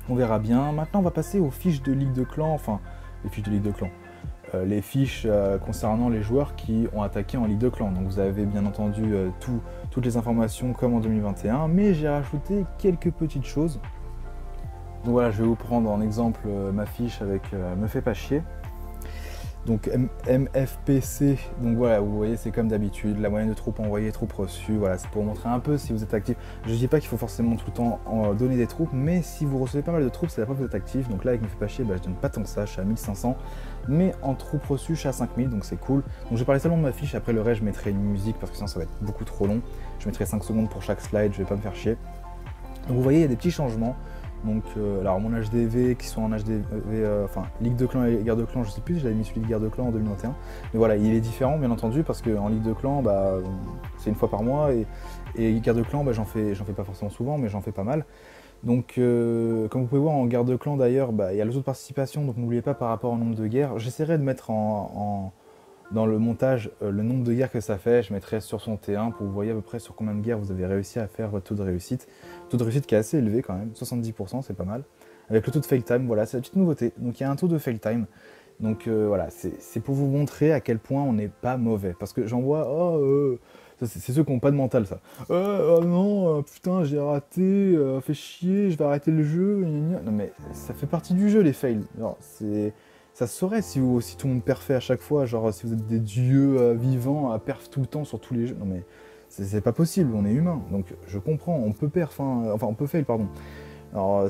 on verra bien. Maintenant, on va passer aux fiches de ligue de clans, enfin, les fiches de ligue de clans. Les fiches concernant les joueurs qui ont attaqué en Ligue de Clans. Donc vous avez bien entendu toutes les informations comme en 2021, mais j'ai rajouté quelques petites choses. Donc voilà, je vais vous prendre en exemple ma fiche avec Me fait pas chier. Donc MFPC, donc voilà, vous voyez, c'est comme d'habitude, la moyenne de troupes envoyées, troupes reçues, voilà, c'est pour montrer un peu si vous êtes actif. Je ne dis pas qu'il faut forcément tout le temps donner des troupes, mais si vous recevez pas mal de troupes, c'est la preuve que vous êtes actif. Donc là, avec Me fait pas chier, je donne pas tant que ça, je suis à 1500, mais en troupes reçues, je suis à 5000, donc c'est cool. Donc je vais parler seulement de ma fiche, après le reste, je mettrai une musique, parce que sinon ça va être beaucoup trop long. Je mettrai 5 secondes pour chaque slide, je vais pas me faire chier. Donc vous voyez, il y a des petits changements. Donc, alors mon HDV qui sont en HDV, enfin Ligue de Clans et Guerre de Clans, je sais plus si j'avais mis celui de Guerre de Clans en 2021. Mais voilà, il est différent bien entendu parce qu'en Ligue de Clans, c'est une fois par mois et Guerre de Clans, j'en fais pas forcément souvent, mais j'en fais pas mal. Donc, comme vous pouvez voir en Guerre de Clans d'ailleurs, il y a le taux de participation, donc n'oubliez pas par rapport au nombre de guerres. J'essaierai de mettre dans le montage le nombre de guerres que ça fait, je mettrai sur son T1 pour que vous voyez à peu près sur combien de guerres vous avez réussi à faire votre taux de réussite. Taux de réussite qui est assez élevé quand même, 70%, c'est pas mal. Avec le taux de fail time, voilà, c'est la petite nouveauté. Donc il y a un taux de fail time. Donc voilà, c'est pour vous montrer à quel point on n'est pas mauvais. Parce que j'en vois, c'est ceux qui n'ont pas de mental ça. Oh non, putain, j'ai raté, fait chier, je vais arrêter le jeu. Non mais ça fait partie du jeu les fails. Ça se saurait si tout le monde perfait à chaque fois, genre si vous êtes des dieux vivants à perf tout le temps sur tous les jeux. Non mais c'est pas possible, on est humain. Donc je comprends, on peut perf, enfin on peut fail, pardon. Alors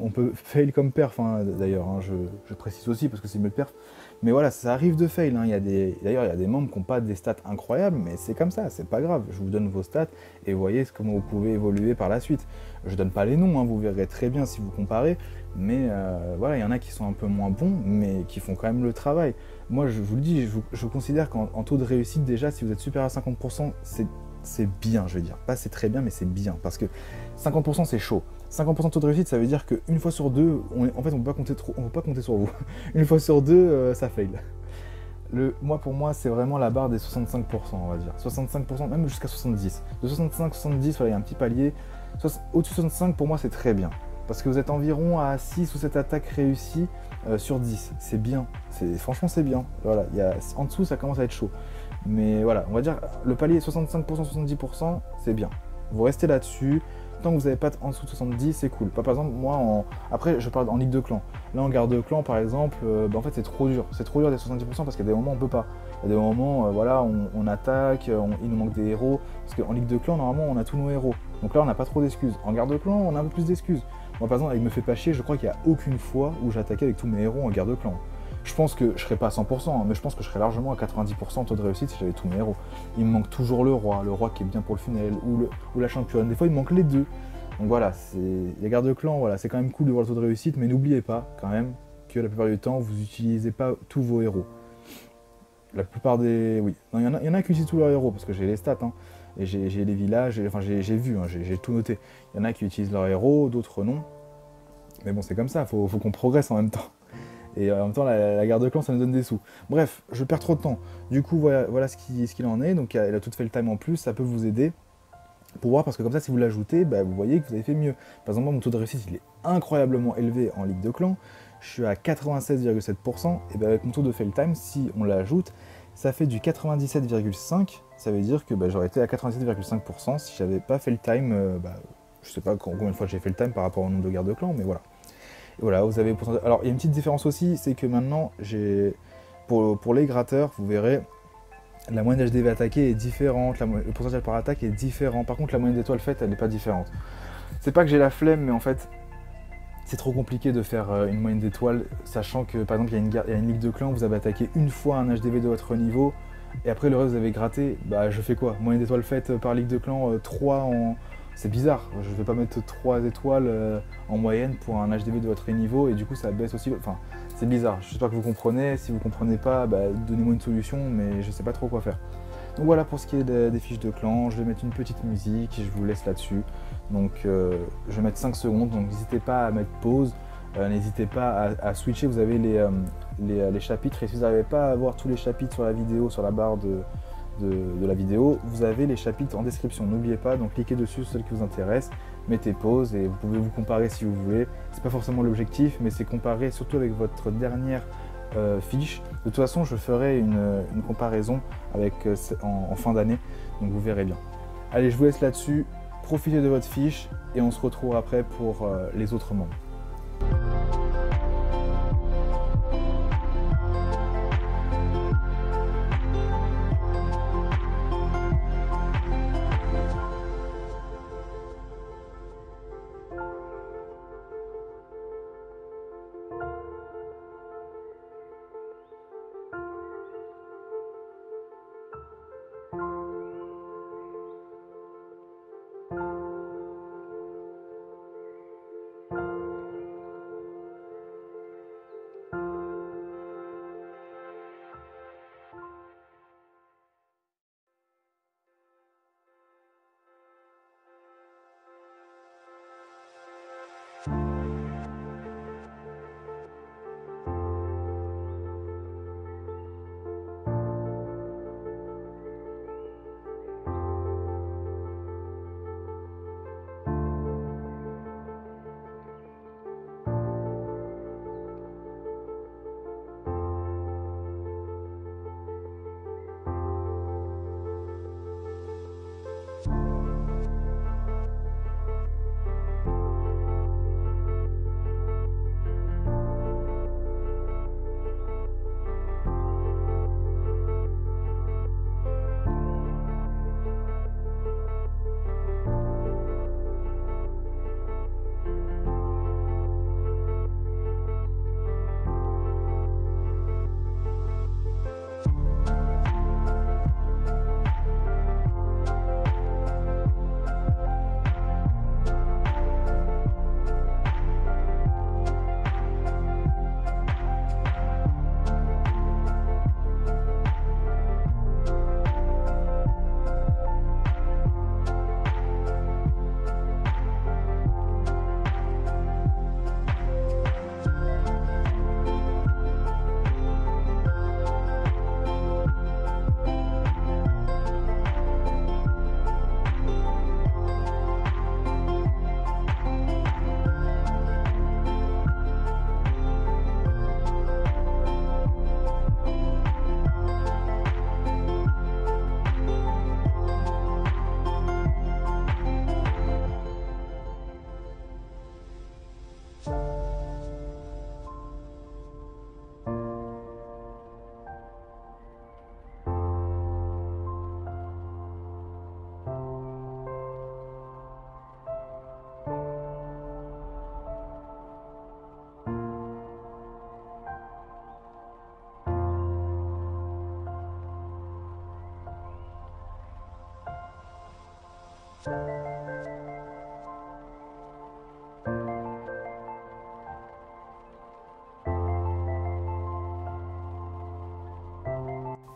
on peut fail comme perf d'ailleurs, je précise aussi parce que c'est mieux de perf. Mais voilà, ça arrive de fail. D'ailleurs, il y a des membres qui n'ont pas des stats incroyables, mais c'est comme ça, c'est pas grave. Je vous donne vos stats et vous voyez comment vous pouvez évoluer par la suite. Je donne pas les noms, vous verrez très bien si vous comparez. Mais voilà, il y en a qui sont un peu moins bons, mais qui font quand même le travail. Moi, je vous le dis, je considère qu'en taux de réussite, déjà, si vous êtes supérieur à 50%, c'est bien, je veux dire. Pas c'est très bien, mais c'est bien. Parce que 50%, c'est chaud. 50% de taux de réussite, ça veut dire qu'une fois sur deux, en fait, on ne peut pas compter sur vous. Une fois sur deux, ça fail. Pour moi, c'est vraiment la barre des 65%, on va dire. 65%, même jusqu'à 70%. De 65 à 70, il y a un petit palier. Au-dessus de 65, pour moi, c'est très bien. Parce que vous êtes environ à 6 ou 7 attaques réussies sur 10. C'est bien. Franchement, c'est bien. Voilà, en dessous, ça commence à être chaud. Mais voilà, on va dire le palier 65%, 70%, c'est bien. Vous restez là-dessus. Tant que vous n'avez pas en dessous de 70, c'est cool. Par exemple, moi, après, je parle en Ligue de Clans. Là, en Guerre de Clans, par exemple, en fait, c'est trop dur. C'est trop dur des 70% parce qu'il y a des moments où on peut pas. Il y a des moments, voilà, on attaque, il nous manque des héros. Parce qu'en Ligue de Clans, normalement, on a tous nos héros. Donc là, on n'a pas trop d'excuses. En Guerre de Clans, on a un peu plus d'excuses. Moi, par exemple, avec Me fait pas chier, je crois qu'il n'y a aucune fois où j'attaquais avec tous mes héros en Guerre de Clans. Je pense que je serais pas à 100%, mais je pense que je serais largement à 90% taux de réussite si j'avais tous mes héros. Il me manque toujours le roi qui est bien pour le funnel, ou la championne. Des fois, il me manque les deux. Donc voilà, les guerres de clans, voilà, c'est quand même cool de voir le taux de réussite, mais n'oubliez pas quand même que la plupart du temps, vous n'utilisez pas tous vos héros. La plupart des... Oui, il y en a qui utilisent tous leurs héros, parce que j'ai les stats, et j'ai les villages, j'ai vu, j'ai tout noté. Il y en a qui utilisent leurs héros, d'autres non. Mais bon, c'est comme ça, faut qu'on progresse en même temps. Et en même temps, la guerre de clans, ça nous donne des sous. Bref, je perds trop de temps. Du coup, voilà ce qu'il en est. Donc, elle a tout fait le time en plus, ça peut vous aider. Pour voir, parce que comme ça, si vous l'ajoutez, vous voyez que vous avez fait mieux. Par exemple, moi, mon taux de réussite, il est incroyablement élevé en Ligue de Clans. Je suis à 96,7%. Et avec mon taux de fail time, si on l'ajoute, ça fait du 97,5%. Ça veut dire que j'aurais été à 97,5% si j'avais pas fait le time. Je sais pas combien de fois j'ai fait le time par rapport au nombre de guerres de clans, mais voilà. Et voilà, vous avez... Alors, il y a une petite différence aussi, c'est que maintenant, pour les gratteurs, vous verrez, la moyenne d'HDV attaquée est différente, le pourcentage par attaque est différent. Par contre, la moyenne d'étoiles faites, elle n'est pas différente. C'est pas que j'ai la flemme, mais en fait, c'est trop compliqué de faire une moyenne d'étoiles, sachant que, par exemple, il y a une ligue de clans, vous avez attaqué une fois un HDV de votre niveau, et après, le reste, vous avez gratté. Je fais quoi? Moyenne d'étoiles faite par ligue de clans, 3 en... C'est bizarre, je ne vais pas mettre 3 étoiles en moyenne pour un HDV de votre niveau, et du coup, ça baisse aussi... Enfin, c'est bizarre, j'espère que vous comprenez. Si vous ne comprenez pas, donnez-moi une solution, mais je ne sais pas trop quoi faire. Donc voilà pour ce qui est des fiches de clan, je vais mettre une petite musique et je vous laisse là-dessus. Donc je vais mettre 5 secondes, donc n'hésitez pas à mettre pause, n'hésitez pas à switcher, vous avez les chapitres, et si vous n'arrivez pas à voir tous les chapitres sur la vidéo, sur la barre de la vidéo, vous avez les chapitres en description, n'oubliez pas, donc cliquez dessus sur ceux qui vous intéressent, mettez pause et vous pouvez vous comparer si vous voulez. C'est pas forcément l'objectif, mais c'est comparer surtout avec votre dernière fiche. De toute façon, je ferai une comparaison avec, en fin d'année, donc vous verrez bien. Allez, je vous laisse là-dessus, profitez de votre fiche et on se retrouve après pour les autres membres.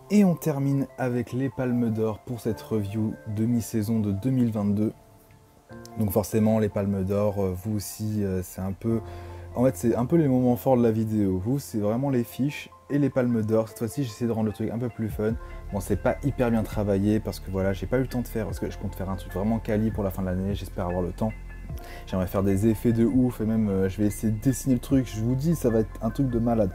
Et on termine avec les Palmes d'Or pour cette review demi-saison de 2022. Donc forcément les Palmes d'Or, vous aussi, c'est un peu... En fait c'est un peu les moments forts de la vidéo. Vous, c'est vraiment les fiches et les Palmes d'Or. Cette fois-ci j'essaie de rendre le truc un peu plus fun. Bon, c'est pas hyper bien travaillé parce que voilà, j'ai pas eu le temps de faire, parce que je compte faire un truc vraiment quali pour la fin de l'année, j'espère avoir le temps. J'aimerais faire des effets de ouf et même je vais essayer de dessiner le truc, je vous dis ça va être un truc de malade.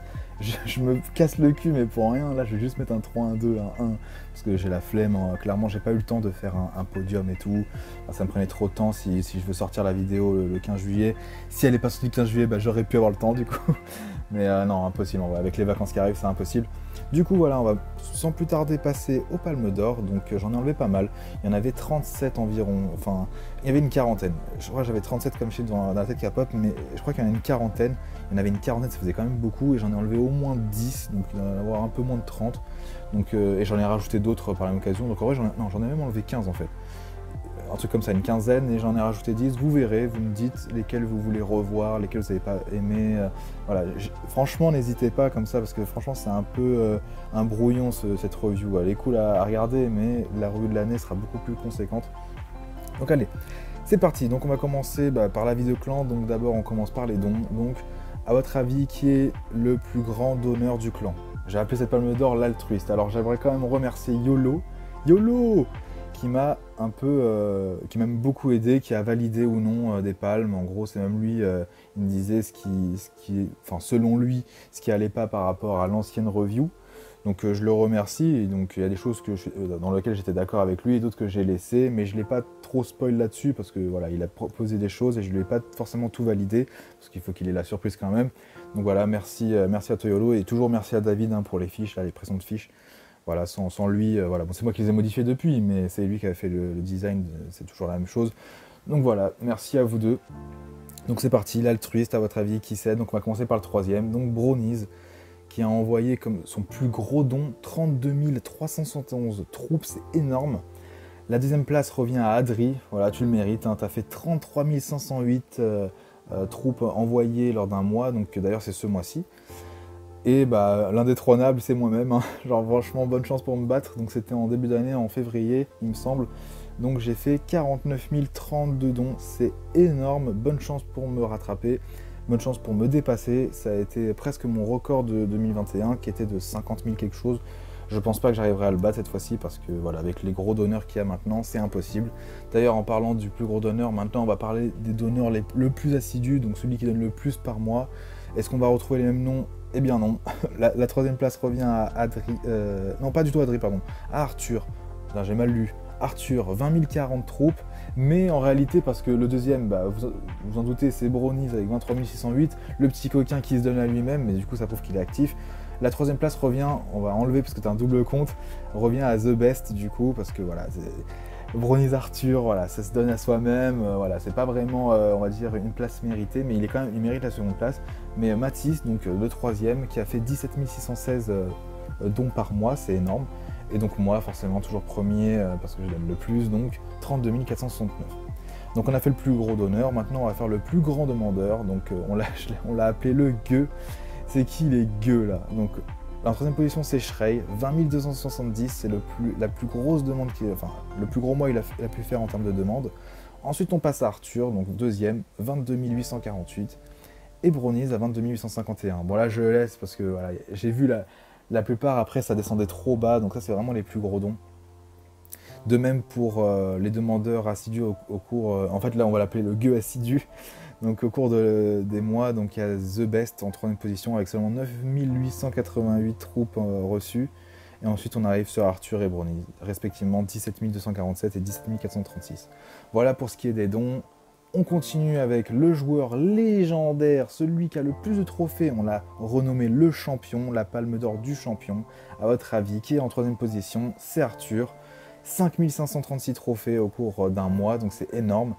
Je me casse le cul mais pour rien, là je vais juste mettre un 3, un 2, un 1 parce que j'ai la flemme, clairement j'ai pas eu le temps de faire un podium et tout. Enfin, ça me prenait trop de temps si je veux sortir la vidéo le 15 juillet. Si elle est pas sortie le 15 juillet, bah, j'aurais pu avoir le temps du coup. Mais non, impossible, avec les vacances qui arrivent c'est impossible. Du coup voilà, on va sans plus tarder passer aux Palmes d'Or, donc j'en ai enlevé pas mal. Il y en avait 37 environ, enfin il y avait une quarantaine. Je crois que j'avais 37 comme shit dans la tête K-pop, mais je crois qu'il y en a une quarantaine. Il y en avait une quarantaine, ça faisait quand même beaucoup, et j'en ai enlevé au moins 10, donc il doit y en avoir un peu moins de 30. Donc, et j'en ai rajouté d'autres par la même occasion, donc en vrai j'en ai même enlevé 15 en fait. Un truc comme ça, une quinzaine, et j'en ai rajouté 10, vous verrez, vous me dites lesquels vous voulez revoir, lesquels vous n'avez pas aimé. Voilà, franchement n'hésitez pas comme ça, parce que franchement c'est un peu un brouillon cette review. Elle est cool à regarder, mais la review de l'année sera beaucoup plus conséquente. Donc allez, c'est parti. Donc on va commencer par la vidéo clan. Donc d'abord on commence par les dons. Donc À votre avis, qui est le plus grand donneur du clan? J'ai appelé cette palme d'or l'altruiste. Alors j'aimerais quand même remercier YOLO. YOLO qui m'a qui m'a beaucoup aidé, qui a validé ou non des palmes. En gros, c'est même lui, il me disait enfin selon lui, ce qui allait pas par rapport à l'ancienne review. Donc je le remercie, et donc il y a des choses dans lesquelles j'étais d'accord avec lui et d'autres que j'ai laissées, mais je ne l'ai pas trop spoil là-dessus parce que voilà, il a proposé des choses et je ne lui ai pas forcément tout validé, parce qu'il faut qu'il ait la surprise quand même. Donc voilà, merci à Toyolo et toujours merci à David pour les fiches, là, les précédentes fiches. Voilà, sans lui, voilà, bon, c'est moi qui les ai modifiées depuis, mais c'est lui qui a fait le design, c'est toujours la même chose. Donc voilà, merci à vous deux. Donc c'est parti, l'altruiste, à votre avis, qui c'est? Donc on va commencer par le troisième, donc Brownies, qui a envoyé comme son plus gros don 32 371 troupes, c'est énorme. La deuxième place revient à Adri, voilà, tu le mérites, hein, tu as fait 33 508 troupes envoyées lors d'un mois, donc d'ailleurs c'est ce mois-ci. Et bah, l'indétrônable, c'est moi-même, hein. Genre franchement, bonne chance pour me battre, donc c'était en début d'année, en février, il me semble. Donc j'ai fait 49 032 dons, c'est énorme, bonne chance pour me rattraper. Bonne chance pour me dépasser, ça a été presque mon record de 2021 qui était de 50 000 quelque chose. Je pense pas que j'arriverai à le battre cette fois-ci parce que voilà, avec les gros donneurs qu'il y a maintenant, c'est impossible. D'ailleurs, en parlant du plus gros donneur, maintenant on va parler des donneurs le plus assidus, donc celui qui donne le plus par mois. Est-ce qu'on va retrouver les mêmes noms? Eh bien non. La troisième place revient à Adri, non pas du tout Adri, pardon, à Arthur. J'ai mal lu. Arthur, 20 040 troupes, mais en réalité, parce que le deuxième, bah, vous en doutez, c'est Brownies avec 23 608, le petit coquin qui se donne à lui-même, mais du coup ça prouve qu'il est actif. La troisième place revient, on va enlever parce que tu as un double compte, revient à The Best du coup, parce que voilà, Brownies Arthur, voilà, ça se donne à soi-même, voilà, c'est pas vraiment, on va dire, une place méritée, mais il mérite la seconde place. Mais Mathis, donc le troisième, qui a fait 17 616 dons par mois, c'est énorme. Et donc moi, forcément, toujours premier, parce que je donne le plus, donc 32 469. Donc on a fait le plus gros donneur, maintenant on va faire le plus grand demandeur, donc on l'a appelé le gueux. C'est qui les gueux là? Donc en troisième position c'est Shrey, 20 270, c'est la plus grosse demande, enfin le plus gros mois il a pu faire en termes de demande. Ensuite on passe à Arthur, donc deuxième, 22 848, et Brownies à 22 851. Bon là je laisse parce que voilà, j'ai vu la plupart après ça descendait trop bas, donc ça c'est vraiment les plus gros dons. De même pour les demandeurs assidus au cours, en fait là on va l'appeler le gueux assidu, donc au cours des mois, donc il y a The Best en troisième position avec seulement 9 888 troupes reçues, et ensuite on arrive sur Arthur et Brownies, respectivement 17 247 et 17 436. Voilà pour ce qui est des dons. On continue avec le joueur légendaire, celui qui a le plus de trophées, on l'a renommé le champion, la palme d'or du champion. À votre avis, qui est en troisième position? C'est Arthur. 5536 trophées au cours d'un mois, donc c'est énorme.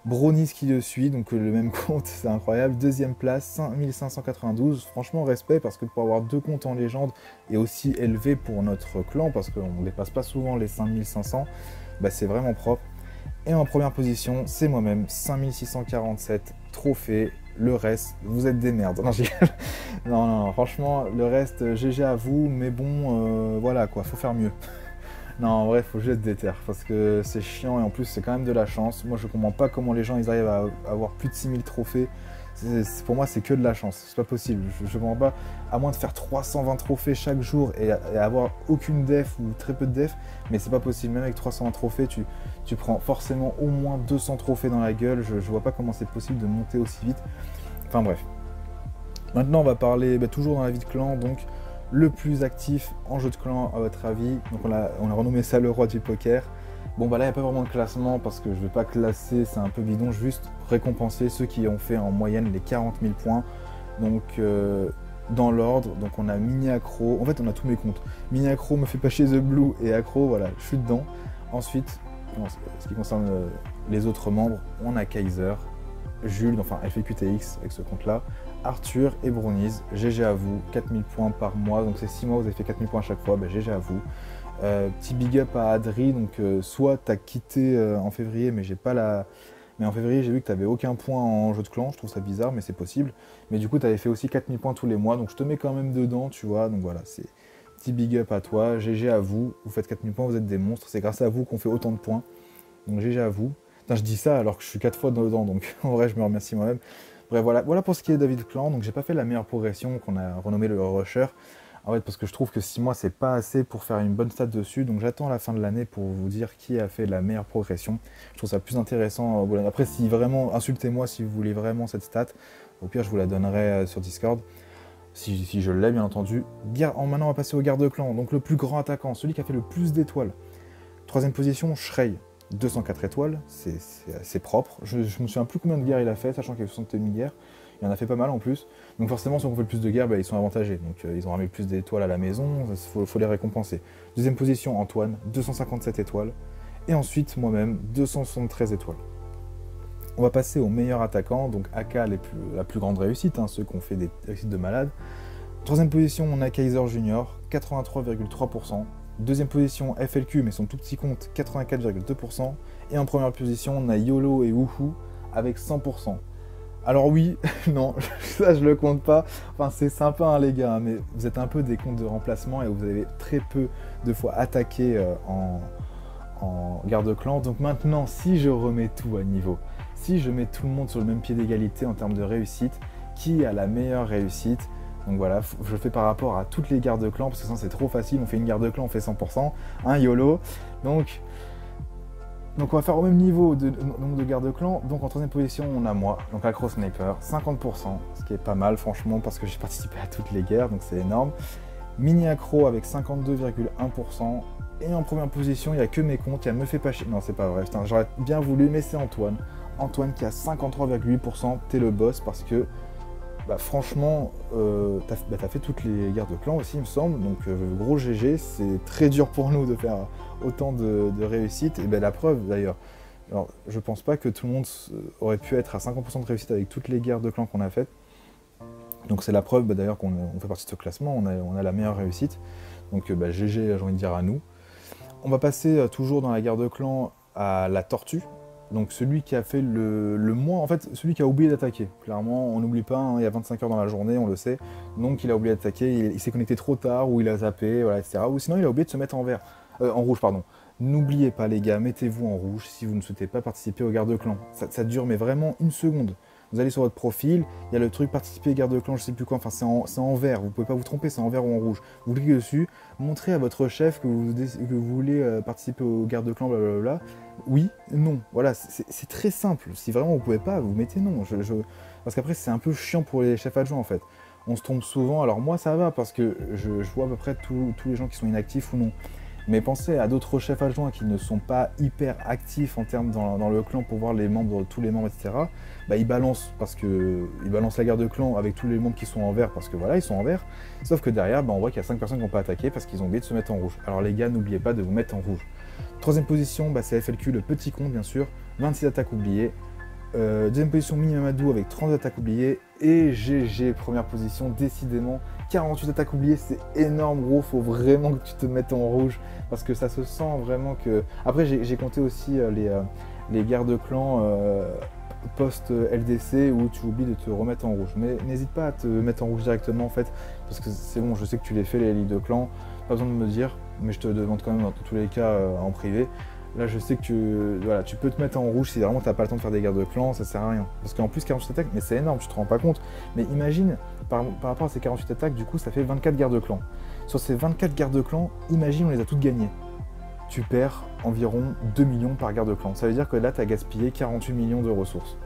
Brownies qui le suit, donc le même compte, c'est incroyable. Deuxième place, 5592. Franchement, respect, parce que pour avoir deux comptes en légende et aussi élevé pour notre clan, parce qu'on ne dépasse pas souvent les 5500, bah c'est vraiment propre. Et en première position, c'est moi-même, 5647 trophées. Le reste, vous êtes des merdes. Non, non, franchement, le reste, GG à vous, mais bon, voilà quoi, faut faire mieux. Non, en vrai, faut juste déter, parce que c'est chiant et en plus, c'est quand même de la chance. Moi, je comprends pas comment les gens ils arrivent à avoir plus de 6000 trophées. Pour moi, c'est que de la chance, c'est pas possible. Je comprends pas, à moins de faire 320 trophées chaque jour et avoir aucune def ou très peu de def, mais c'est pas possible. Même avec 320 trophées, tu prends forcément au moins 200 trophées dans la gueule. Je vois pas comment c'est possible de monter aussi vite. Enfin bref. Maintenant, on va parler toujours dans la vie de clan, donc le plus actif en jeu de clan à votre avis. Donc on a renommé ça le roi du poker. Bon bah là il n'y a pas vraiment de classement parce que je ne vais pas classer, c'est un peu bidon, je vais juste récompenser ceux qui ont fait en moyenne les 40 000 points. Donc dans l'ordre, donc on a Mini Accro, en fait on a tous mes comptes. Mini Accro me fait pas chier The Blue et Accro, voilà, je suis dedans. Ensuite, en ce qui concerne les autres membres, on a Kaiser, Jules, enfin FQTX avec ce compte là, Arthur et Brownies, GG à vous, 4000 points par mois, donc c'est 6 mois, vous avez fait 4000 points à chaque fois, bah, GG à vous. Petit big up à Adri, donc soit tu as quitté en février, mais j'ai pas la... Mais en février, j'ai vu que tu n'avais aucun point en jeu de clan, je trouve ça bizarre, mais c'est possible. Mais du coup, tu avais fait aussi 4000 points tous les mois, donc je te mets quand même dedans, tu vois, donc voilà, c'est petit big up à toi, GG à vous, vous faites 4000 points, vous êtes des monstres, c'est grâce à vous qu'on fait autant de points, donc GG à vous. Putain, je dis ça alors que je suis 4 fois dedans, donc en vrai, je me remercie moi-même. Bref, voilà pour ce qui est de David Clan. Donc j'ai pas fait la meilleure progression qu'on a renommé le Rusher. En fait, parce que je trouve que 6 mois, c'est pas assez pour faire une bonne stat dessus. Donc j'attends la fin de l'année pour vous dire qui a fait la meilleure progression. Je trouve ça plus intéressant. Après, si vraiment, insultez-moi si vous voulez vraiment cette stat. Au pire, je vous la donnerai sur Discord. Si je l'ai, bien entendu. Maintenant, on va passer au garde-clan. Donc le plus grand attaquant, celui qui a fait le plus d'étoiles. Troisième position, Shrey. 204 étoiles, c'est assez propre. Je me souviens plus combien de guerres il a fait, sachant qu'il y a 60 000 guerres. Il en a fait pas mal en plus. Donc forcément, ceux qui ont fait le plus de guerres, ils sont avantagés. Donc ils ont ramené le plus d'étoiles à la maison, il faut les récompenser. Deuxième position, Antoine, 257 étoiles. Et ensuite, moi-même, 273 étoiles. On va passer au meilleur attaquant, donc AK, la plus grande réussite, ceux qui ont fait des réussites de malade. Troisième position, on a Kaiser Junior, 83,3%. Deuxième position, FLQ, mais son tout petit compte, 84,2%. Et en première position, on a YOLO et Woohoo avec 100%. Alors oui, non, ça je le compte pas. Enfin, c'est sympa les gars, mais vous êtes un peu des comptes de remplacement et vous avez très peu de fois attaqué en garde-clan. Donc maintenant, si je remets tout à niveau, si je mets tout le monde sur le même pied d'égalité en termes de réussite, qui a la meilleure réussite? Donc voilà, je fais par rapport à toutes les gardes clans, parce que sinon c'est trop facile, on fait une garde clan, on fait 100%, YOLO. Donc on va faire au même niveau de nombre de gardes clans. Donc en troisième position, on a moi, donc Acro Sniper, 50%, ce qui est pas mal franchement, parce que j'ai participé à toutes les guerres, donc c'est énorme. Mini Acro avec 52,1%. Et en première position, il n'y a que mes comptes, il y a Me Fait Pas Chier. Non, c'est pas vrai, j'aurais bien voulu, mais c'est Antoine. Antoine qui a 53,8%, t'es le boss, parce que franchement, t'as fait toutes les guerres de clans aussi, il me semble. Donc, gros GG, c'est très dur pour nous de faire autant de réussite. Et la preuve, d'ailleurs. Alors, je pense pas que tout le monde aurait pu être à 50% de réussite avec toutes les guerres de clans qu'on a faites. Donc, c'est la preuve, d'ailleurs, qu'on fait partie de ce classement. On a la meilleure réussite. Donc, GG, j'ai envie de dire à nous. On va passer toujours dans la guerre de clans à la tortue. Donc celui qui a fait le moins, en fait, celui qui a oublié d'attaquer. Clairement, on n'oublie pas, il y a 25 heures dans la journée, on le sait. Donc il a oublié d'attaquer, il s'est connecté trop tard, ou il a zappé, voilà, etc. Ou sinon il a oublié de se mettre en rouge, pardon. N'oubliez pas les gars, mettez-vous en rouge si vous ne souhaitez pas participer au garde-clan. Ça dure mais vraiment une seconde. Vous allez sur votre profil, il y a le truc participer garde-clan, je sais plus quoi, enfin c'est en vert, vous pouvez pas vous tromper, c'est en vert ou en rouge. Vous cliquez dessus, montrez à votre chef que vous voulez participer au garde-clan, blablabla. Oui, non, voilà, c'est très simple. Si vraiment vous pouvez pas, vous mettez non. Parce qu'après c'est un peu chiant pour les chefs adjoints en fait. On se trompe souvent, alors moi ça va parce que je vois à peu près tous les gens qui sont inactifs ou non. Mais pensez à d'autres chefs adjoints qui ne sont pas hyper actifs en termes dans le clan pour voir les membres, tous les membres, etc. Ils balancent la guerre de clan avec tous les membres qui sont en vert parce que voilà, ils sont en vert. Sauf que derrière, on voit qu'il y a 5 personnes qui n'ont pas attaqué parce qu'ils ont oublié de se mettre en rouge. Alors les gars, n'oubliez pas de vous mettre en rouge. Troisième position, c'est FLQ, le petit compte bien sûr, 26 attaques oubliées. Deuxième position, Mini Mamadou avec 30 attaques oubliées. Et GG, première position, décidément, 48 attaques oubliées, c'est énorme gros, faut vraiment que tu te mettes en rouge. Parce que ça se sent vraiment que... Après j'ai compté aussi les guerres de clans post-LDC où tu oublies de te remettre en rouge. Mais n'hésite pas à te mettre en rouge directement en fait, parce que c'est bon, je sais que tu les fais les ligues de clans, pas besoin de me dire, mais je te demande quand même dans tous les cas en privé. Là, je sais que tu peux te mettre en rouge si vraiment t'as pas le temps de faire des guerres de clans, ça sert à rien. Parce qu'en plus, 48 attaques, mais c'est énorme, tu te rends pas compte. Mais imagine, par rapport à ces 48 attaques, du coup, ça fait 24 guerres de clans. Sur ces 24 guerres de clans, imagine, on les a toutes gagnées. Tu perds environ 2 millions par guerre de clan. Ça veut dire que là, tu as gaspillé 48 millions de ressources.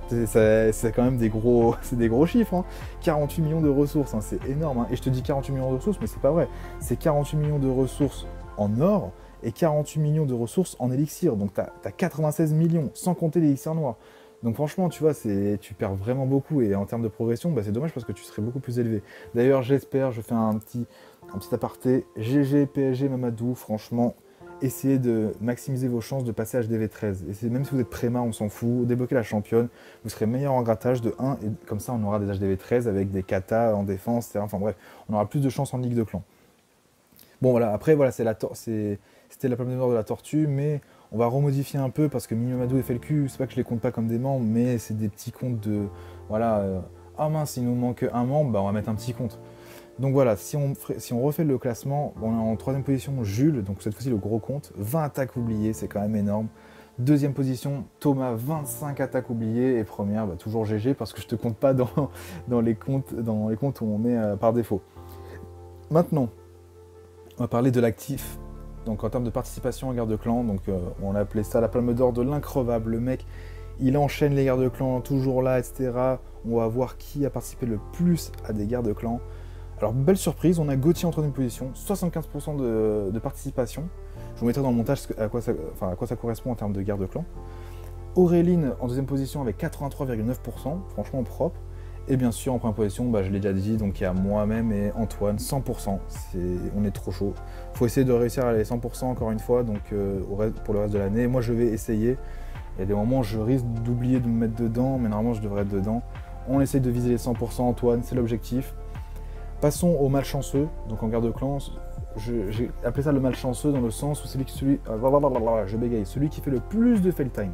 C'est quand même des gros chiffres. Hein. 48 millions de ressources, c'est énorme. Et je te dis 48 millions de ressources, mais c'est pas vrai. C'est 48 millions de ressources en or et 48 millions de ressources en élixir. Donc tu as 96 millions, sans compter l'élixir noir. Donc franchement, tu vois, tu perds vraiment beaucoup. Et en termes de progression, c'est dommage parce que tu serais beaucoup plus élevé. D'ailleurs, j'espère, je fais un petit aparté. GG, PSG, Mamadou, franchement, essayez de maximiser vos chances de passer HDV 13. Et même si vous êtes préma, on s'en fout, débloquez la championne, vous serez meilleur en grattage de 1, et comme ça on aura des HDV 13 avec des katas en défense, etc. Enfin bref, on aura plus de chances en ligue de clan. Bon voilà, après voilà, c'était la palme d'or de la tortue, mais on va remodifier un peu parce que Minimadou et FLQ, c'est pas que je les compte pas comme des membres, mais c'est des petits comptes de... Voilà, ah mince, il nous manque un membre, on va mettre un petit compte. Donc voilà, si on refait le classement, on est en troisième position Jules, donc cette fois-ci le gros compte, 20 attaques oubliées, c'est quand même énorme. Deuxième position, Thomas, 25 attaques oubliées. Et première, bah, toujours GG parce que je te compte pas dans les comptes où on met par défaut. Maintenant, on va parler de l'actif. Donc en termes de participation en guerre de clan, donc on a appelé ça la palme d'or de l'increvable. Le mec, il enchaîne les guerres de clan, toujours là, etc. On va voir qui a participé le plus à des guerres de clan. Alors, belle surprise, on a Gauthier en troisième position, 75% de participation. Je vous mettrai dans le montage à quoi ça correspond en termes de guerre de clan. Auréline en deuxième position avec 83,9%, franchement propre. Et bien sûr, en première position, bah, je l'ai déjà dit, donc il y a moi-même et Antoine, 100%. On est trop chaud. Il faut essayer de réussir à les 100% encore une fois, donc pour le reste de l'année. Moi, je vais essayer. Il y a des moments où je risque d'oublier de me mettre dedans, mais normalement, je devrais être dedans. On essaye de viser les 100%, Antoine, c'est l'objectif. Passons au malchanceux. Donc en guerre de clan, j'ai appelé ça le malchanceux dans le sens où celui qui fait le plus de fail time.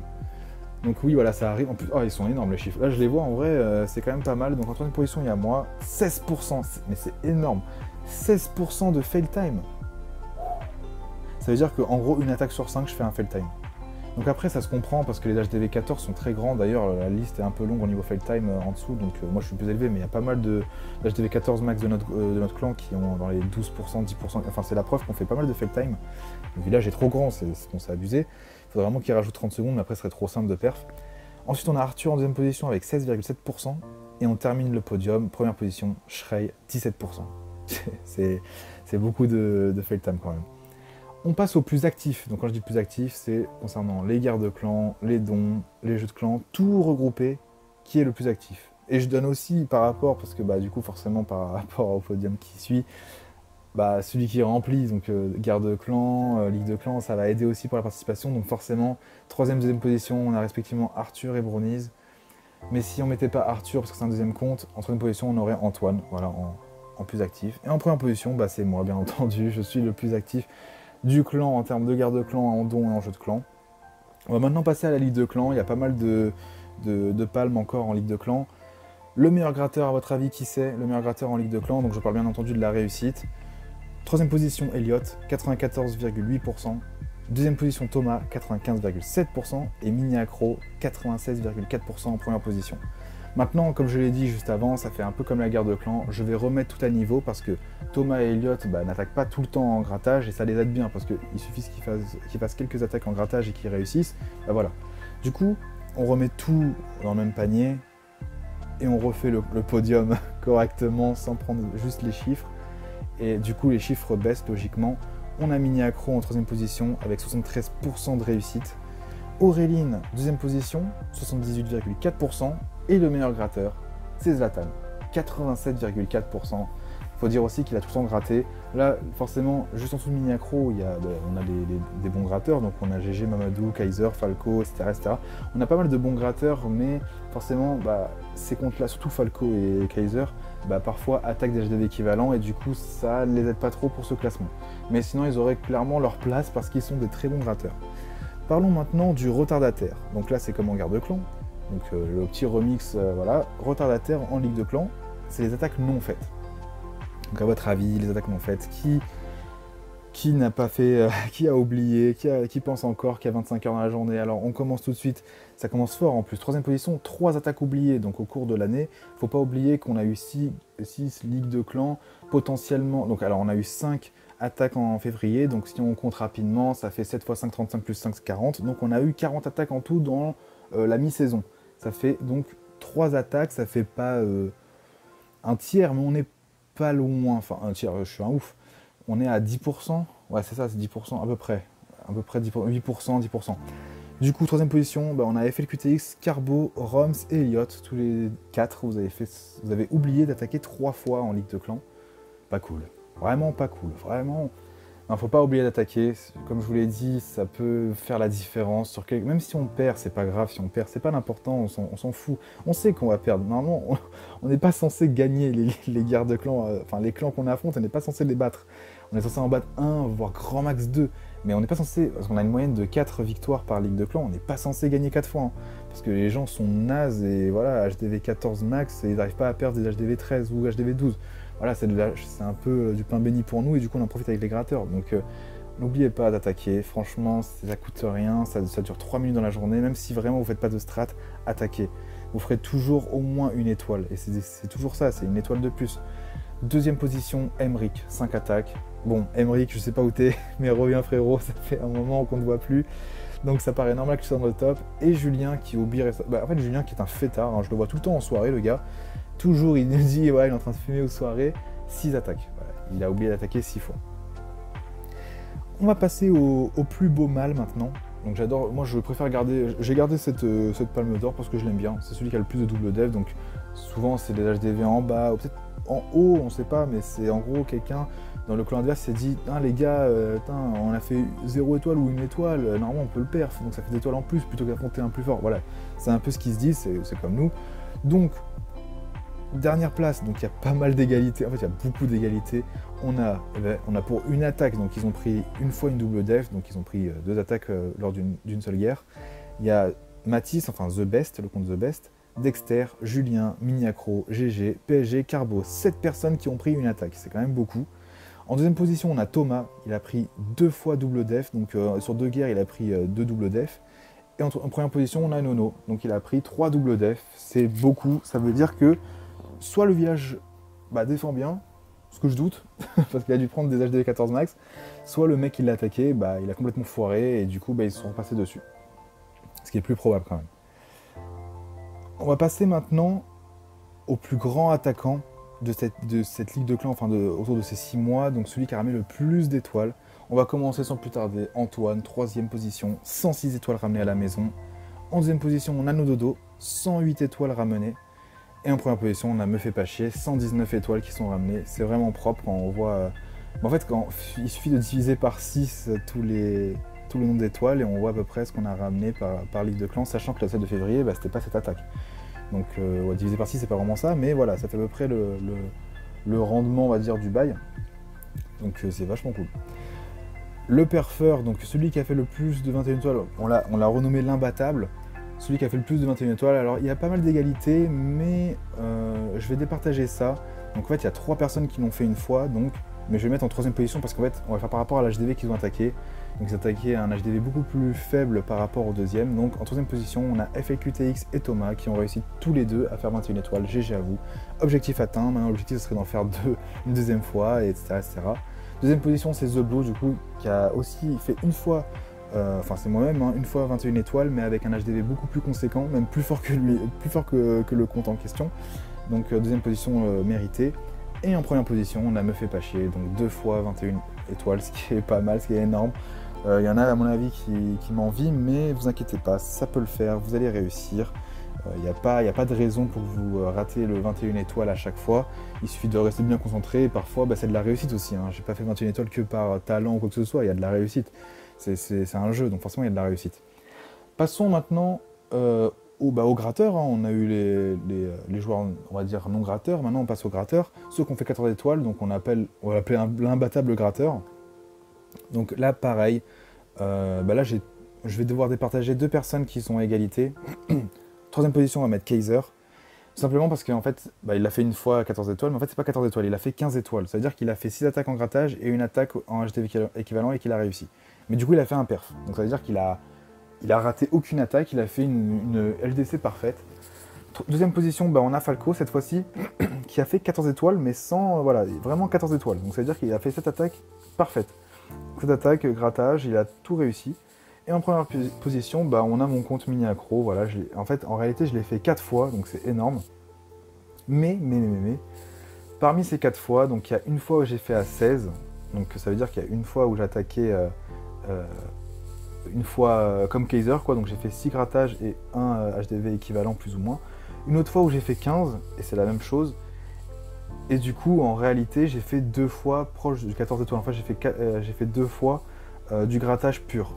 Donc oui, voilà, ça arrive. En plus, oh, ils sont énormes les chiffres. Là, je les vois, en vrai, c'est quand même pas mal. Donc en troisième position, il y a moi, 16%. Mais c'est énorme. 16% de fail time. Ça veut dire qu'en gros, une attaque sur 5, je fais un fail time. Donc après, ça se comprend parce que les HDV 14 sont très grands. D'ailleurs, la liste est un peu longue au niveau fail time en dessous. Donc moi, je suis plus élevé, mais il y a pas mal de HDV 14 max de notre clan qui ont dans les 12%, 10%. Enfin, c'est la preuve qu'on fait pas mal de fail time. Le village est trop grand, c'est abusé. Il faudrait vraiment qu'il rajoute 30 secondes, mais après, ce serait trop simple de perf. Ensuite, on a Arthur en deuxième position avec 16,7%. Et on termine le podium. Première position, Shrey, 17%. c'est beaucoup de fail time quand même. On passe au plus actif. Donc quand je dis plus actif, c'est concernant les guerres de clans, les dons, les jeux de clans, tout regroupé, qui est le plus actif. Et je donne aussi par rapport, parce que bah, du coup forcément par rapport au podium qui suit, bah, celui qui remplit, donc guerre de clans, ligue de clans, ça va aider aussi pour la participation. Donc forcément, troisième, deuxième position, on a respectivement Arthur et Brownies. Mais si on mettait pas Arthur, parce que c'est un deuxième compte, en troisième position, on aurait Antoine, voilà, en plus actif. Et en première position, bah, c'est moi, bien entendu, je suis le plus actif du clan en termes de guerre de clan, en don et en jeu de clan. On va maintenant passer à la ligue de clan. Il y a pas mal de palmes encore en ligue de clan. Le meilleur gratteur, à votre avis, qui c'est? Le meilleur gratteur en ligue de clan, donc je parle bien entendu de la réussite. Troisième position, Elliot, 94,8%. Deuxième position, Thomas, 95,7%. Et Mini Accro, 96,4% en première position. Maintenant, comme je l'ai dit juste avant, ça fait un peu comme la guerre de clan. Je vais remettre tout à niveau parce que Thomas et Elliot n'attaquent pas tout le temps en grattage et ça les aide bien parce qu'il suffit qu'ils fassent quelques attaques en grattage et qu'ils réussissent. Bah voilà. Du coup, on remet tout dans le même panier et on refait le podium correctement sans prendre juste les chiffres. Et du coup, les chiffres baissent logiquement. On a Mini Accro en troisième position avec 73% de réussite. Auréline, deuxième position, 78,4%. Et le meilleur gratteur, c'est Zlatan, 87,4%. Faut dire aussi qu'il a tout le temps gratté. Là, forcément, juste en dessous de Mini Accro, on a des bons gratteurs. Donc on a GG, Mamadou, Kaiser, Falco, etc. On a pas mal de bons gratteurs, mais forcément, ces comptes-là, surtout Falco et Kaiser, parfois attaquent des HDV équivalents et du coup, ça ne les aide pas trop pour ce classement. Mais sinon, ils auraient clairement leur place parce qu'ils sont des très bons gratteurs. Parlons maintenant du retardataire. Donc là, c'est comme en guerre de clan. Donc le petit remix, voilà, retardataire en ligue de clan, c'est les attaques non faites. Donc à votre avis, les attaques non faites, qui n'a pas fait, qui a oublié, qui pense encore qu'il y a 25 heures dans la journée? Alors on commence tout de suite, ça commence fort en plus. Troisième position, 3 attaques oubliées, donc au cours de l'année. Il ne faut pas oublier qu'on a eu 6 ligues de clans, potentiellement, donc alors on a eu 5 attaques en février, donc si on compte rapidement, ça fait 7 x 5, 35 plus 5, 40. Donc on a eu 40 attaques en tout dans la mi-saison. Ça fait donc 3 attaques, ça fait pas un tiers, mais on n'est pas loin. Enfin, un tiers, je suis un ouf. On est à 10%. Ouais, c'est ça, c'est 10%, à peu près. À peu près 10%, 8%, 10%. Du coup, troisième position, on a FLQTX, Carbo, Roms et Elliot. Tous les 4, vous avez oublié d'attaquer 3 fois en Ligue de Clan. Pas cool. Vraiment pas cool. Vraiment. Il faut pas oublier d'attaquer, comme je vous l'ai dit, ça peut faire la différence. Même si on perd, c'est pas grave, si on perd, c'est pas l'important, on s'en fout. On sait qu'on va perdre. Normalement, on n'est pas censé gagner les guerres de clans, enfin les clans qu'on affronte, on n'est pas censé les battre. On est censé en battre 1, voire grand max 2. Mais on n'est pas censé, parce qu'on a une moyenne de 4 victoires par ligue de clans, on n'est pas censé gagner 4 fois. Hein, parce que les gens sont nazes et voilà, HDV 14 max, et ils n'arrivent pas à perdre des HDV 13 ou HDV 12. Voilà, c'est un peu du pain béni pour nous et du coup on en profite avec les gratteurs. Donc n'oubliez pas d'attaquer, franchement ça coûte rien, ça dure 3 minutes dans la journée, même si vraiment vous faites pas de strat, attaquez. Vous ferez toujours au moins une étoile, et c'est toujours ça, c'est une étoile de plus. Deuxième position, Emric, 5 attaques. Bon, Emric, je sais pas où t'es, mais reviens frérot, ça fait un moment qu'on ne te voit plus. Donc ça paraît normal que tu sois dans le top. Et Julien qui oublie... en fait, Julien qui est un fêtard, hein, je le vois tout le temps en soirée, le gars. Toujours, il nous dit, ouais, il est en train de fumer aux soirées. 6 attaques. Voilà, il a oublié d'attaquer 6 fois. On va passer au plus beau mâle maintenant. Donc j'adore, moi je préfère garder, j'ai gardé cette palme d'or parce que je l'aime bien. C'est celui qui a le plus de double dev, donc souvent c'est des HDV en bas, ou peut-être en haut, on sait pas, mais c'est en gros quelqu'un dans le clan adverse s'est dit, ah, les gars, on a fait 0 étoile ou 1 étoile, normalement on peut le perf, donc ça fait des étoiles en plus plutôt qu'affronter un plus fort. Voilà, c'est un peu ce qu'ils se disent, c'est comme nous. Donc, dernière place, donc il y a pas mal d'égalité, en fait il y a beaucoup d'égalité. On a pour une attaque, donc ils ont pris une fois une double def, donc ils ont pris 2 attaques lors d'une seule guerre. Il y a Mathis, enfin The Best, le compte The Best, Dexter, Julien, Miniacro, GG, PSG, Carbo, 7 personnes qui ont pris une attaque, c'est quand même beaucoup. En deuxième position, on a Thomas, il a pris 2 fois double def, donc sur 2 guerres, il a pris 2 double def. Et en première position, on a Nono, donc il a pris 3 double def, c'est beaucoup, ça veut dire que soit le village défend bien, ce que je doute, parce qu'il a dû prendre des HDV 14 max, soit le mec qui l'a attaqué, il a complètement foiré, et du coup, ils se sont repassés dessus. Ce qui est plus probable quand même. On va passer maintenant au plus grand attaquant de cette ligue de clans, enfin autour de ces 6 mois, donc celui qui a ramené le plus d'étoiles. On va commencer sans plus tarder, Antoine, 3ème position, 106 étoiles ramenées à la maison. En 2ème position, on a Nododo, 108 étoiles ramenées. Et en première position, on a Me Fait Pas Chier, 119 étoiles qui sont ramenées. C'est vraiment propre quand on voit... En fait, il suffit de diviser par 6 tout le nombre d'étoiles et on voit à peu près ce qu'on a ramené par Ligue de Clans, sachant que le 7 de février, c'était pas cette attaque. Donc, diviser par 6, c'est pas vraiment ça, mais voilà, ça fait à peu près le rendement, on va dire, du bail. Donc, c'est vachement cool. Le perfeur, donc celui qui a fait le plus de 21 étoiles, on l'a renommé l'imbattable. Celui qui a fait le plus de 21 étoiles, alors il y a pas mal d'égalité, mais je vais départager ça. Donc en fait, il y a 3 personnes qui l'ont fait une fois, mais je vais mettre en 3ème position parce qu'en fait, on va faire par rapport à l'HDV qu'ils ont attaqué. Donc ils ont attaqué un HDV beaucoup plus faible par rapport au 2ème. Donc en 3ème position, on a FAQTX et Thomas qui ont réussi tous les deux à faire 21 étoiles, GG à vous. Objectif atteint, maintenant l'objectif serait d'en faire une 2ème fois, etc. etc. 2ème position, c'est The Blue, du coup, qui a aussi fait une fois... Enfin c'est moi-même, hein, une fois 21 étoiles, mais avec un HDV beaucoup plus conséquent, même plus fort que lui, plus fort que le compte en question. Donc 2ème position méritée. Et en première position, on a Me Fait Pas Chier, donc 2 fois 21 étoiles, ce qui est pas mal, ce qui est énorme. Il y en a à mon avis qui m'envient, mais vous inquiétez pas, ça peut le faire, vous allez réussir. Il n'y a pas de raison pour que vous ratez le 21 étoiles à chaque fois. Il suffit de rester bien concentré, et parfois c'est de la réussitte aussi. Hein. J'ai pas fait 21 étoiles que par talent ou quoi que ce soit, il y a de la réussite. C'est un jeu, donc forcément il y a de la réussite. Passons maintenant au gratteur, hein. On a eu les joueurs, on va dire, non gratteurs. Maintenant on passe aux gratteurs. Ceux qui ont fait 14 étoiles, donc on va appeler l'imbattable gratteur. Donc là pareil, là je vais devoir départager 2 personnes qui sont à égalité. 3ème position, on va mettre Kaiser. Tout simplement parce qu'en fait, il a fait une fois 14 étoiles, mais en fait c'est pas 14 étoiles, il a fait 15 étoiles. Ça veut dire qu'il a fait 6 attaques en grattage et une attaque en HDV équivalent et qu'il a réussi. Mais du coup il a fait un perf, donc ça veut dire qu'il a raté aucune attaque, il a fait une LDC parfaite. 2ème position, on a Falco cette fois-ci, qui a fait 14 étoiles, mais sans, vraiment 14 étoiles. Donc ça veut dire qu'il a fait 7 attaques parfaites. 7 attaques, grattage, il a tout réussi. Et en première position, on a mon compte Miniacro, voilà, en fait, en réalité, je l'ai fait 4 fois, donc c'est énorme. Mais, parmi ces 4 fois, donc il y a une fois où j'ai fait à 16, donc ça veut dire qu'il y a une fois où j'ai attaqué une fois comme Kaiser, quoi, donc j'ai fait 6 grattages et 1 HDV équivalent plus ou moins. Une autre fois où j'ai fait 15, et c'est la même chose. Et du coup, en réalité, j'ai fait 2 fois proche du 14 étoiles. Enfin, j'ai fait 2 fois du grattage pur.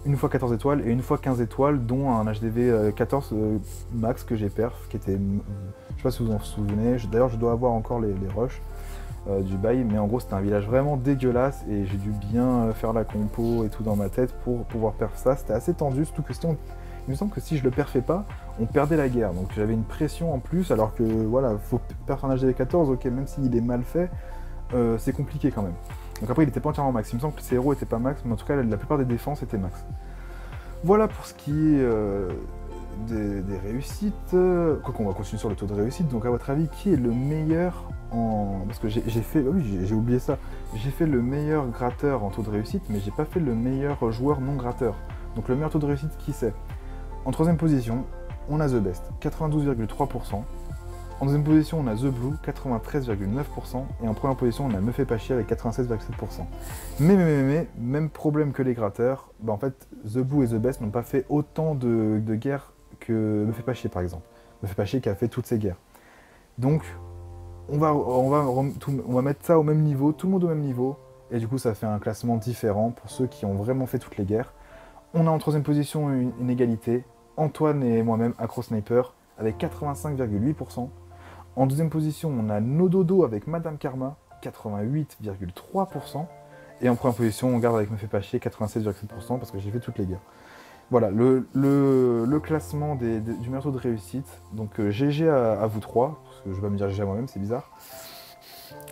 Une fois 14 étoiles et une fois 15 étoiles, dont un HDV 14 max que j'ai perf, qui était... je sais pas si vous en souvenez, d'ailleurs je dois avoir encore les rushs du bail, mais en gros c'était un village vraiment dégueulasse et j'ai dû bien faire la compo et tout dans ma tête pour pouvoir perf ça. C'était assez tendu, surtout que il me semble que si je le perfais pas, on perdait la guerre, donc j'avais une pression en plus, alors que voilà, faut perf un HDV 14, ok, même s'il est mal fait, c'est compliqué quand même. Donc après, il n'était pas entièrement max. Il me semble que ses héros n'étaient pas max, mais en tout cas, la plupart des défenses étaient max. Voilà pour ce qui est des réussites. Quoi qu'on va continuer sur le taux de réussite. Donc à votre avis, qui est le meilleur en... Parce que j'ai fait... Oui, j'ai oublié ça. J'ai fait le meilleur gratteur en taux de réussite, mais j'ai pas fait le meilleur joueur non gratteur. Donc le meilleur taux de réussite, qui c'est? En troisième position, on a The Best, 92,3%. En deuxième position, on a The Blue, 93,9%. Et en première position, on a Me Fait Pas Chier avec 96,7%. Mais, même problème que les gratteurs, bah en fait, The Blue et The Best n'ont pas fait autant de guerres que Me Fait Pas Chier, par exemple. Me Fait Pas Chier qui a fait toutes ces guerres. Donc, on va mettre ça au même niveau, tout le monde au même niveau. Et du coup, ça fait un classement différent pour ceux qui ont vraiment fait toutes les guerres. On a en troisième position une égalité. Antoine et moi-même, Acro Sniper, avec 85,8%. En deuxième position, on a Nododo avec Madame Karma, 88,3%. Et en première position, on garde avec Me Fait Pas Chier, 96,7% parce que j'ai fait toutes les guerres. Voilà, le classement du meilleur taux de réussite. Donc GG à vous trois, parce que je vais pas me dire GG à moi-même, c'est bizarre.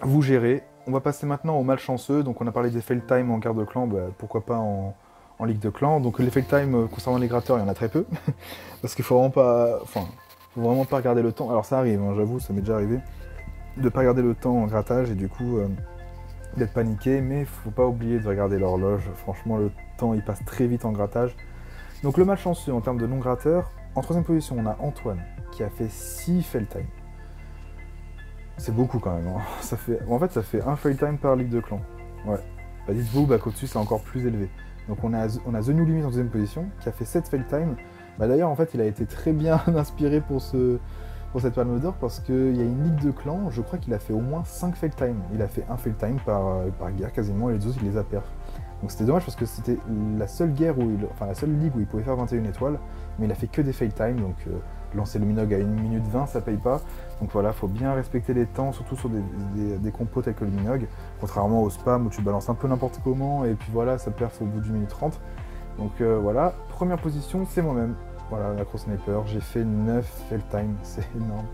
Vous gérez. On va passer maintenant aux malchanceux. Donc on a parlé des fail time en guerre de clan, bah, pourquoi pas en ligue de clan. Donc les fail time concernant les gratteurs, il y en a très peu. Parce qu'il faut vraiment pas... Enfin, faut vraiment pas regarder le temps. Alors ça arrive, hein, j'avoue, ça m'est déjà arrivé. De pas regarder le temps en grattage et du coup d'être paniqué. Mais faut pas oublier de regarder l'horloge. Franchement, le temps il passe très vite en grattage. Donc le malchanceux en termes de non-gratteur, en troisième position, on a Antoine qui a fait 6 fail time. C'est beaucoup quand même. Hein. En fait, ça fait un fail time par ligue de clan. Ouais. Bah, dites-vous qu'au-dessus, c'est encore plus élevé. Donc on a The New Limit en deuxième position, qui a fait 7 fail time. Bah, d'ailleurs, en fait, il a été très bien inspiré pour cette Palme d'Or, parce qu'il y a une ligue de clans, je crois qu'il a fait au moins 5 fail time. Il a fait un fail time par guerre quasiment, et les autres, il les a perf. Donc c'était dommage parce que c'était la seule guerre la seule ligue où il pouvait faire 21 étoiles, mais il a fait que des fail time, donc lancer le Minogue à 1 minute 20, ça paye pas. Donc voilà, faut bien respecter les temps, surtout sur des compos tels que le Minogue, contrairement au spam où tu balances un peu n'importe comment, et puis voilà, ça perf au bout d'une minute 30. Donc voilà, première position, c'est moi-même. Voilà, Acro Sniper, j'ai fait 9 fail time, c'est énorme.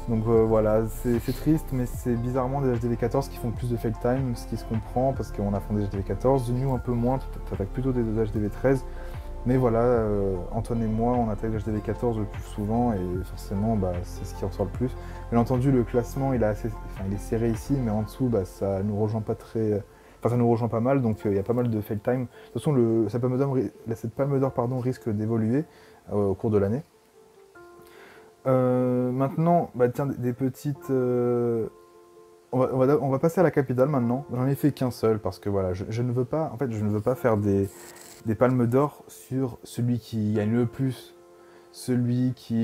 Donc voilà, c'est triste, mais c'est bizarrement des HDV14 qui font plus de fail time, ce qui se comprend parce qu'on a fondé HDV14, The New un peu moins, tu attaques plutôt des HDV13. Mais voilà, Antoine et moi, on attaque HDV14 le plus souvent et forcément, bah, c'est ce qui ressort le plus. Bien entendu, le classement, il est serré ici, mais en dessous, bah, ça nous rejoint pas très... Enfin, ça nous rejoint pas mal, donc il y a pas mal de fail time. De toute façon, cette Palme d'Or risque d'évoluer au cours de l'année. Maintenant, bah, tiens, des petites... On va passer à la capitale maintenant. J'en ai fait qu'un seul parce que voilà, je ne veux pas, en fait, je ne veux pas faire des palmes d'or sur celui qui gagne le plus,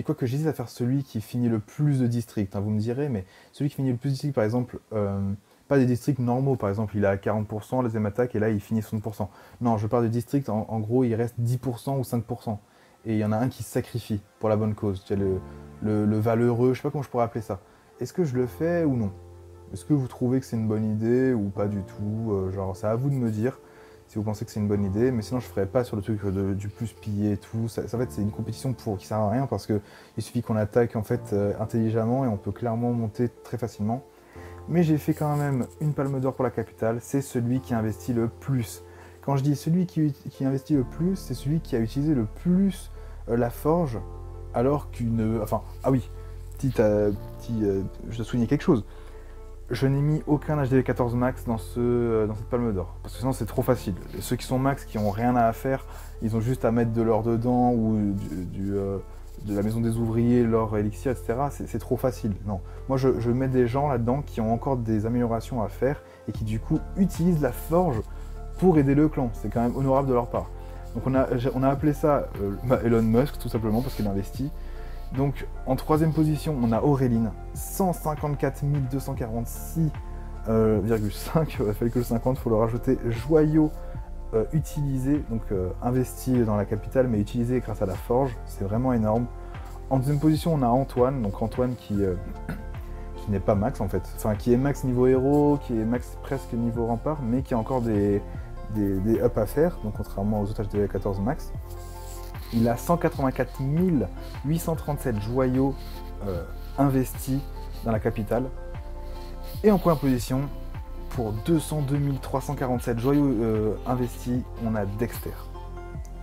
quoique j'hésite à faire celui qui finit le plus de districts, hein, vous me direz, mais celui qui finit le plus de districts, par exemple, pas des districts normaux, par exemple, il a 40%, la deuxième attaque, et là, il finit 60%. Non, je parle de districts, en gros, il reste 10% ou 5%. Et il y en a un qui se sacrifie pour la bonne cause. Tu sais, le valeureux, je sais pas comment je pourrais appeler ça. Est-ce que je le fais ou non? Est-ce que vous trouvez que c'est une bonne idée ou pas du tout? Genre, c'est à vous de me dire si vous pensez que c'est une bonne idée, mais sinon je ferais pas sur le truc du plus pillé et tout. En fait, c'est une compétition qui sert à rien parce qu'il suffit qu'on attaque en fait intelligemment et on peut clairement monter très facilement. Mais j'ai fait quand même une palme d'or pour la capitale, c'est celui qui investit le plus. Quand je dis celui qui investit le plus, c'est celui qui a utilisé le plus la forge, alors qu'une... Enfin, ah oui, je dois souligner quelque chose. Je n'ai mis aucun HDV14 max dans cette palme d'or, parce que sinon c'est trop facile. Ceux qui sont max, qui n'ont rien à faire, ils ont juste à mettre de l'or dedans, ou de la maison des ouvriers, l'or élixir, etc. C'est trop facile. Non, moi je mets des gens là-dedans qui ont encore des améliorations à faire, et qui du coup utilisent la forge pour aider le clan. C'est quand même honorable de leur part. Donc on a appelé ça Elon Musk, tout simplement, parce qu'il investit. Donc en troisième position, on a Auréline, 154 246,5, il fallait que le 50, il faut le rajouter, joyaux utilisés, donc investis dans la capitale, mais utilisés grâce à la forge, c'est vraiment énorme. En deuxième position, on a Antoine, donc Antoine qui n'est pas max en fait, enfin qui est max niveau héros, qui est max presque niveau rempart, mais qui a encore des ups à faire, donc contrairement aux autres HDV14 max. Il a 184 837 joyaux investis dans la capitale. Et en première position, pour 202 347 joyaux investis, on a Dexter.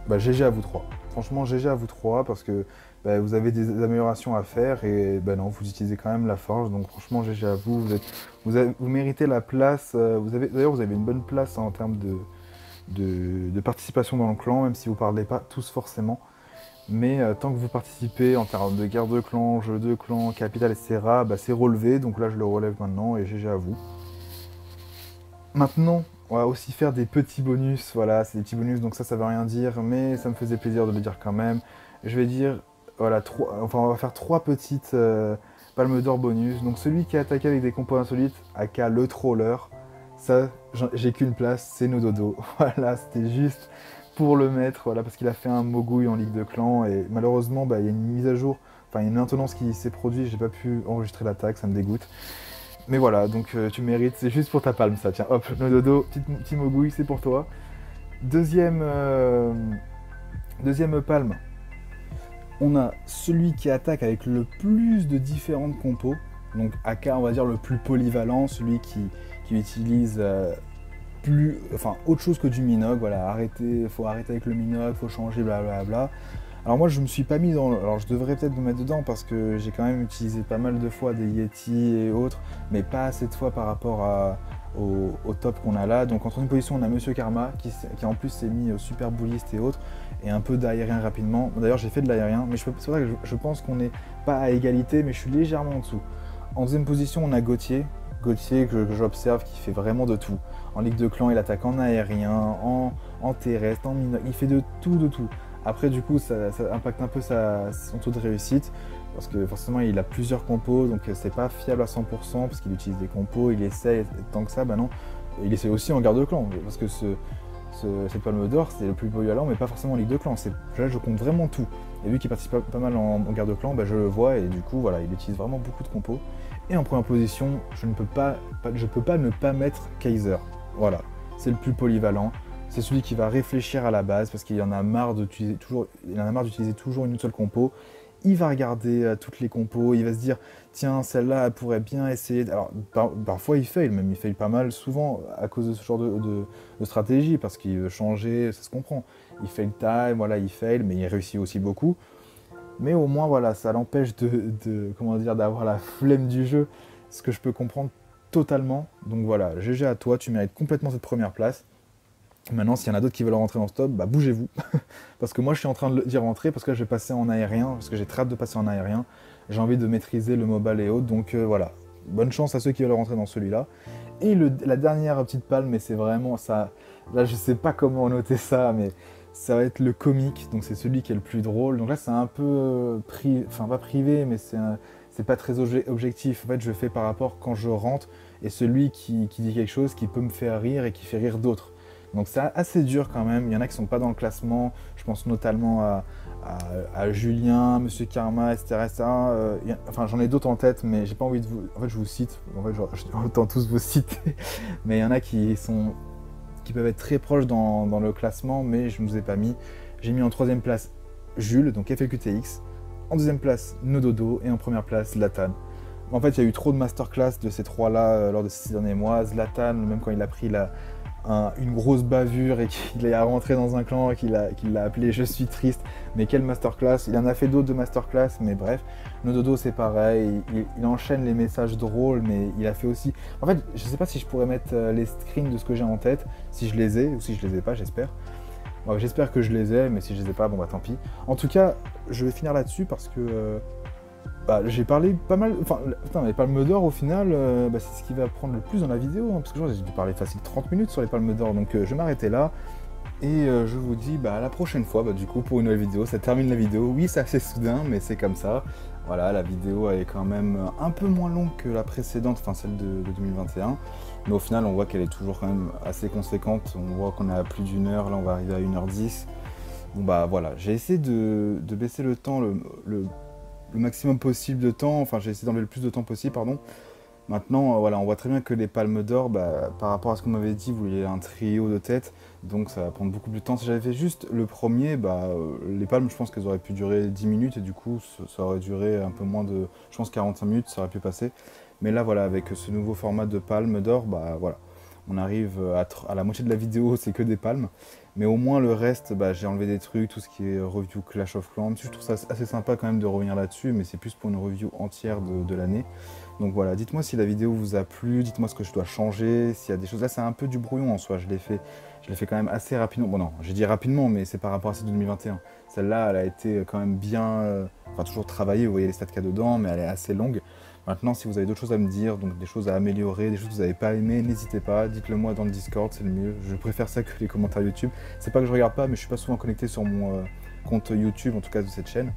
Bah, GG à vous trois. Franchement, GG à vous trois parce que bah, vous avez des améliorations à faire et bah, non, vous utilisez quand même la forge. Donc franchement, GG à vous. Vous méritez la place. D'ailleurs, vous avez une bonne place en termes de participation dans le clan, même si vous ne parlez pas tous forcément. Mais tant que vous participez en termes de guerre de clan, jeu de clan, capitale, etc., bah, c'est relevé. Donc là, je le relève maintenant et GG à vous. Maintenant, on va aussi faire des petits bonus. Voilà, c'est des petits bonus, donc ça veut rien dire, mais ça me faisait plaisir de le dire quand même. Je vais dire, voilà, on va faire 3 petites palmes d'or bonus. Donc celui qui a attaqué avec des compos insolites, aka le troller, ça, j'ai qu'une place, c'est Nododo. Voilà, c'était juste pour le mettre, voilà, parce qu'il a fait un mogouille en Ligue de Clan, et malheureusement, bah, il y a une mise à jour, enfin, une maintenance qui s'est produite, j'ai pas pu enregistrer l'attaque, ça me dégoûte. Mais voilà, donc tu mérites, c'est juste pour ta palme ça, tiens, hop, Nododo, petit mogouille, c'est pour toi. Deuxième palme, on a celui qui attaque avec le plus de différentes compos, donc AK on va dire le plus polyvalent, celui qui utilise autre chose que du Minoc, voilà, faut arrêter avec le Minoc, faut changer, blablabla. Alors moi je me suis pas mis dans alors je devrais peut-être me mettre dedans parce que j'ai quand même utilisé pas mal de fois des Yeti et autres, mais pas assez de fois par rapport au top qu'on a là. Donc en troisième position on a Monsieur Karma qui en plus s'est mis au super bouliste et autres, et un peu d'aérien rapidement. D'ailleurs j'ai fait de l'aérien, mais c'est pour ça que je pense qu'on n'est pas à égalité, mais je suis légèrement en dessous. En deuxième position on a Gauthier que j'observe qui fait vraiment de tout. En Ligue de Clan il attaque en aérien, en terrestre, en minoc, il fait de tout de tout. Après, du coup, ça impacte un peu son taux de réussite, parce que forcément, il a plusieurs compos, donc c'est pas fiable à 100%, parce qu'il utilise des compos, il essaie, tant que ça, bah non. Il essaie aussi en garde de clan, parce que cette palme d'or, c'est le plus polyvalent, mais pas forcément en Ligue de Clan. Là, je compte vraiment tout. Et vu qu'il participe pas mal en garde de clan, bah, je le vois, et du coup, voilà, il utilise vraiment beaucoup de compos. Et en première position, je peux pas ne pas mettre Kaiser. Voilà, c'est le plus polyvalent. C'est celui qui va réfléchir à la base parce qu'il en a marre d'utiliser toujours une seule compo. Il va regarder toutes les compos, il va se dire tiens, celle-là elle pourrait bien essayer. Alors parfois il fail, même il fail pas mal, souvent à cause de ce genre de stratégie, parce qu'il veut changer, ça se comprend. Il fail time, voilà, il fail, mais il réussit aussi beaucoup. Mais au moins voilà, ça l'empêche comment dire, d'avoir la flemme du jeu, ce que je peux comprendre totalement. Donc voilà, GG à toi, tu mérites complètement cette première place. Maintenant, s'il y en a d'autres qui veulent rentrer dans ce top, bah bougez-vous. Parce que moi, je suis en train d'y rentrer, parce que là, je vais passer en aérien, parce que j'ai très hâte de passer en aérien. J'ai envie de maîtriser le mobile et autres, donc voilà. Bonne chance à ceux qui veulent rentrer dans celui-là. Et la dernière petite palme, mais c'est vraiment ça. Là, je sais pas comment noter ça, mais ça va être le comique, donc c'est celui qui est le plus drôle. Donc là, c'est un peu enfin pas privé, mais c'est pas très objectif. En fait, je fais par rapport quand je rentre, et celui qui dit quelque chose qui peut me faire rire et qui fait rire d'autres. Donc c'est assez dur quand même, il y en a qui ne sont pas dans le classement, je pense notamment à Julien, Monsieur Karma, etc. Enfin j'en ai d'autres en tête, mais j'ai pas envie de vous... En fait je vous cite, en fait autant tous vous citer, mais il y en a qui peuvent être très proches dans le classement, mais je ne vous ai pas mis. J'ai mis en troisième place Jules, donc FLQTX, en deuxième place Nododo, et en première place Zlatan. En fait il y a eu trop de masterclass de ces trois-là lors de ces 6 derniers mois. Zlatan, même quand il a pris une grosse bavure et qu'il est rentré dans un clan et qu'il l'a appelé Je suis triste, mais quelle masterclass. Il en a fait d'autres de masterclass, mais bref. Nododo c'est pareil, il enchaîne les messages drôles, mais il a fait aussi... En fait, je sais pas si je pourrais mettre les screens de ce que j'ai en tête, si je les ai, ou si je les ai pas, j'espère. Bon, j'espère que je les ai, mais si je les ai pas, bon bah tant pis. En tout cas, je vais finir là-dessus parce que... j'ai parlé pas mal, enfin, putain, les palmes d'or au final, c'est ce qui va prendre le plus dans la vidéo, hein, parce que j'ai dû parler facile 30 minutes sur les palmes d'or, donc je vais m'arrêter là, et je vous dis à la prochaine fois, du coup, pour une nouvelle vidéo. Ça termine la vidéo, oui, c'est assez soudain, mais c'est comme ça. Voilà, la vidéo elle est quand même un peu moins longue que la précédente, enfin celle de 2021, mais au final, on voit qu'elle est toujours quand même assez conséquente. On voit qu'on est à plus d'une heure, là on va arriver à 1h10. Bon voilà, j'ai essayé de baisser le temps, le maximum possible de temps, enfin j'ai essayé d'enlever le plus de temps possible, pardon. Maintenant, voilà, on voit très bien que les palmes d'or, par rapport à ce qu'on m'avait dit, vous vouliez un trio de tête, donc ça va prendre beaucoup plus de temps. Si j'avais fait juste le premier, les palmes, je pense qu'elles auraient pu durer 10 minutes, et du coup, ça aurait duré un peu moins de, je pense 45 minutes, ça aurait pu passer. Mais là, voilà, avec ce nouveau format de palmes d'or, voilà. on arrive à la moitié de la vidéo, c'est que des palmes. Mais au moins le reste, j'ai enlevé des trucs, tout ce qui est review Clash of Clans. Je trouve ça assez sympa quand même de revenir là-dessus, mais c'est plus pour une review entière de l'année. Donc voilà, dites-moi si la vidéo vous a plu, dites-moi ce que je dois changer, s'il y a des choses. Là, c'est un peu du brouillon en soi, je l'ai fait quand même assez rapidement. Bon non, j'ai dit rapidement, mais c'est par rapport à celle de 2021. Celle-là, elle a été quand même bien, enfin toujours travaillée, vous voyez les stats qu'il y a dedans, mais elle est assez longue. Maintenant, si vous avez d'autres choses à me dire, donc des choses à améliorer, des choses que vous n'avez pas aimées, n'hésitez pas, dites-le moi dans le Discord, c'est le mieux. Je préfère ça que les commentaires YouTube. C'est pas que je regarde pas, mais je suis pas souvent connecté sur mon compte YouTube, en tout cas de cette chaîne.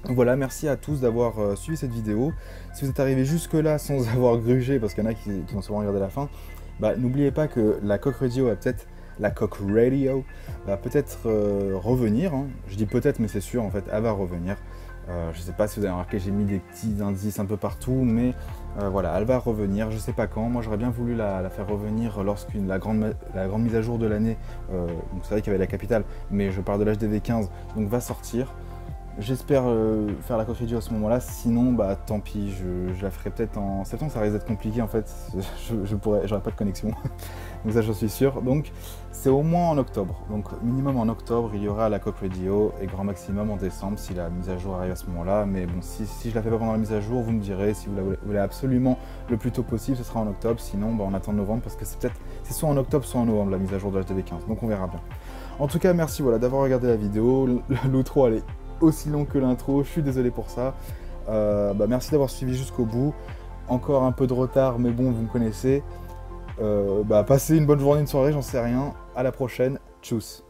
Donc voilà, merci à tous d'avoir suivi cette vidéo. Si vous êtes arrivé jusque-là sans avoir grugé, parce qu'il y en a qui vont sûrement regarder la fin, n'oubliez pas que la Coq Radio va peut-être revenir. Hein. Je dis peut-être, mais c'est sûr, en fait, elle va revenir. Je ne sais pas si vous avez remarqué, j'ai mis des petits indices un peu partout, mais voilà, elle va revenir, je ne sais pas quand. Moi, j'aurais bien voulu la faire revenir lorsqu'une la grande mise à jour de l'année, donc c'est vrai qu'il y avait la capitale, mais je parle de l'HDV 15, donc va sortir. J'espère faire la Coq Radio à ce moment-là, sinon tant pis, je la ferai peut-être en septembre, ça risque d'être compliqué en fait, j'aurai pas de connexion, donc ça j'en suis sûr. Donc c'est au moins en octobre, donc minimum en octobre il y aura la Coq Radio et grand maximum en décembre si la mise à jour arrive à ce moment-là. Mais bon, si je la fais pas pendant la mise à jour, vous me direz, si vous la voulez absolument le plus tôt possible, ce sera en octobre, sinon on attend novembre parce que c'est soit en octobre soit en novembre la mise à jour de l'HDV 15, donc on verra bien. En tout cas merci d'avoir regardé la vidéo, l'outro elle est aussi long que l'intro, je suis désolé pour ça. Merci d'avoir suivi jusqu'au bout. Encore un peu de retard, mais bon, vous me connaissez. Passez une bonne journée, une soirée, j'en sais rien. À la prochaine, tchuss.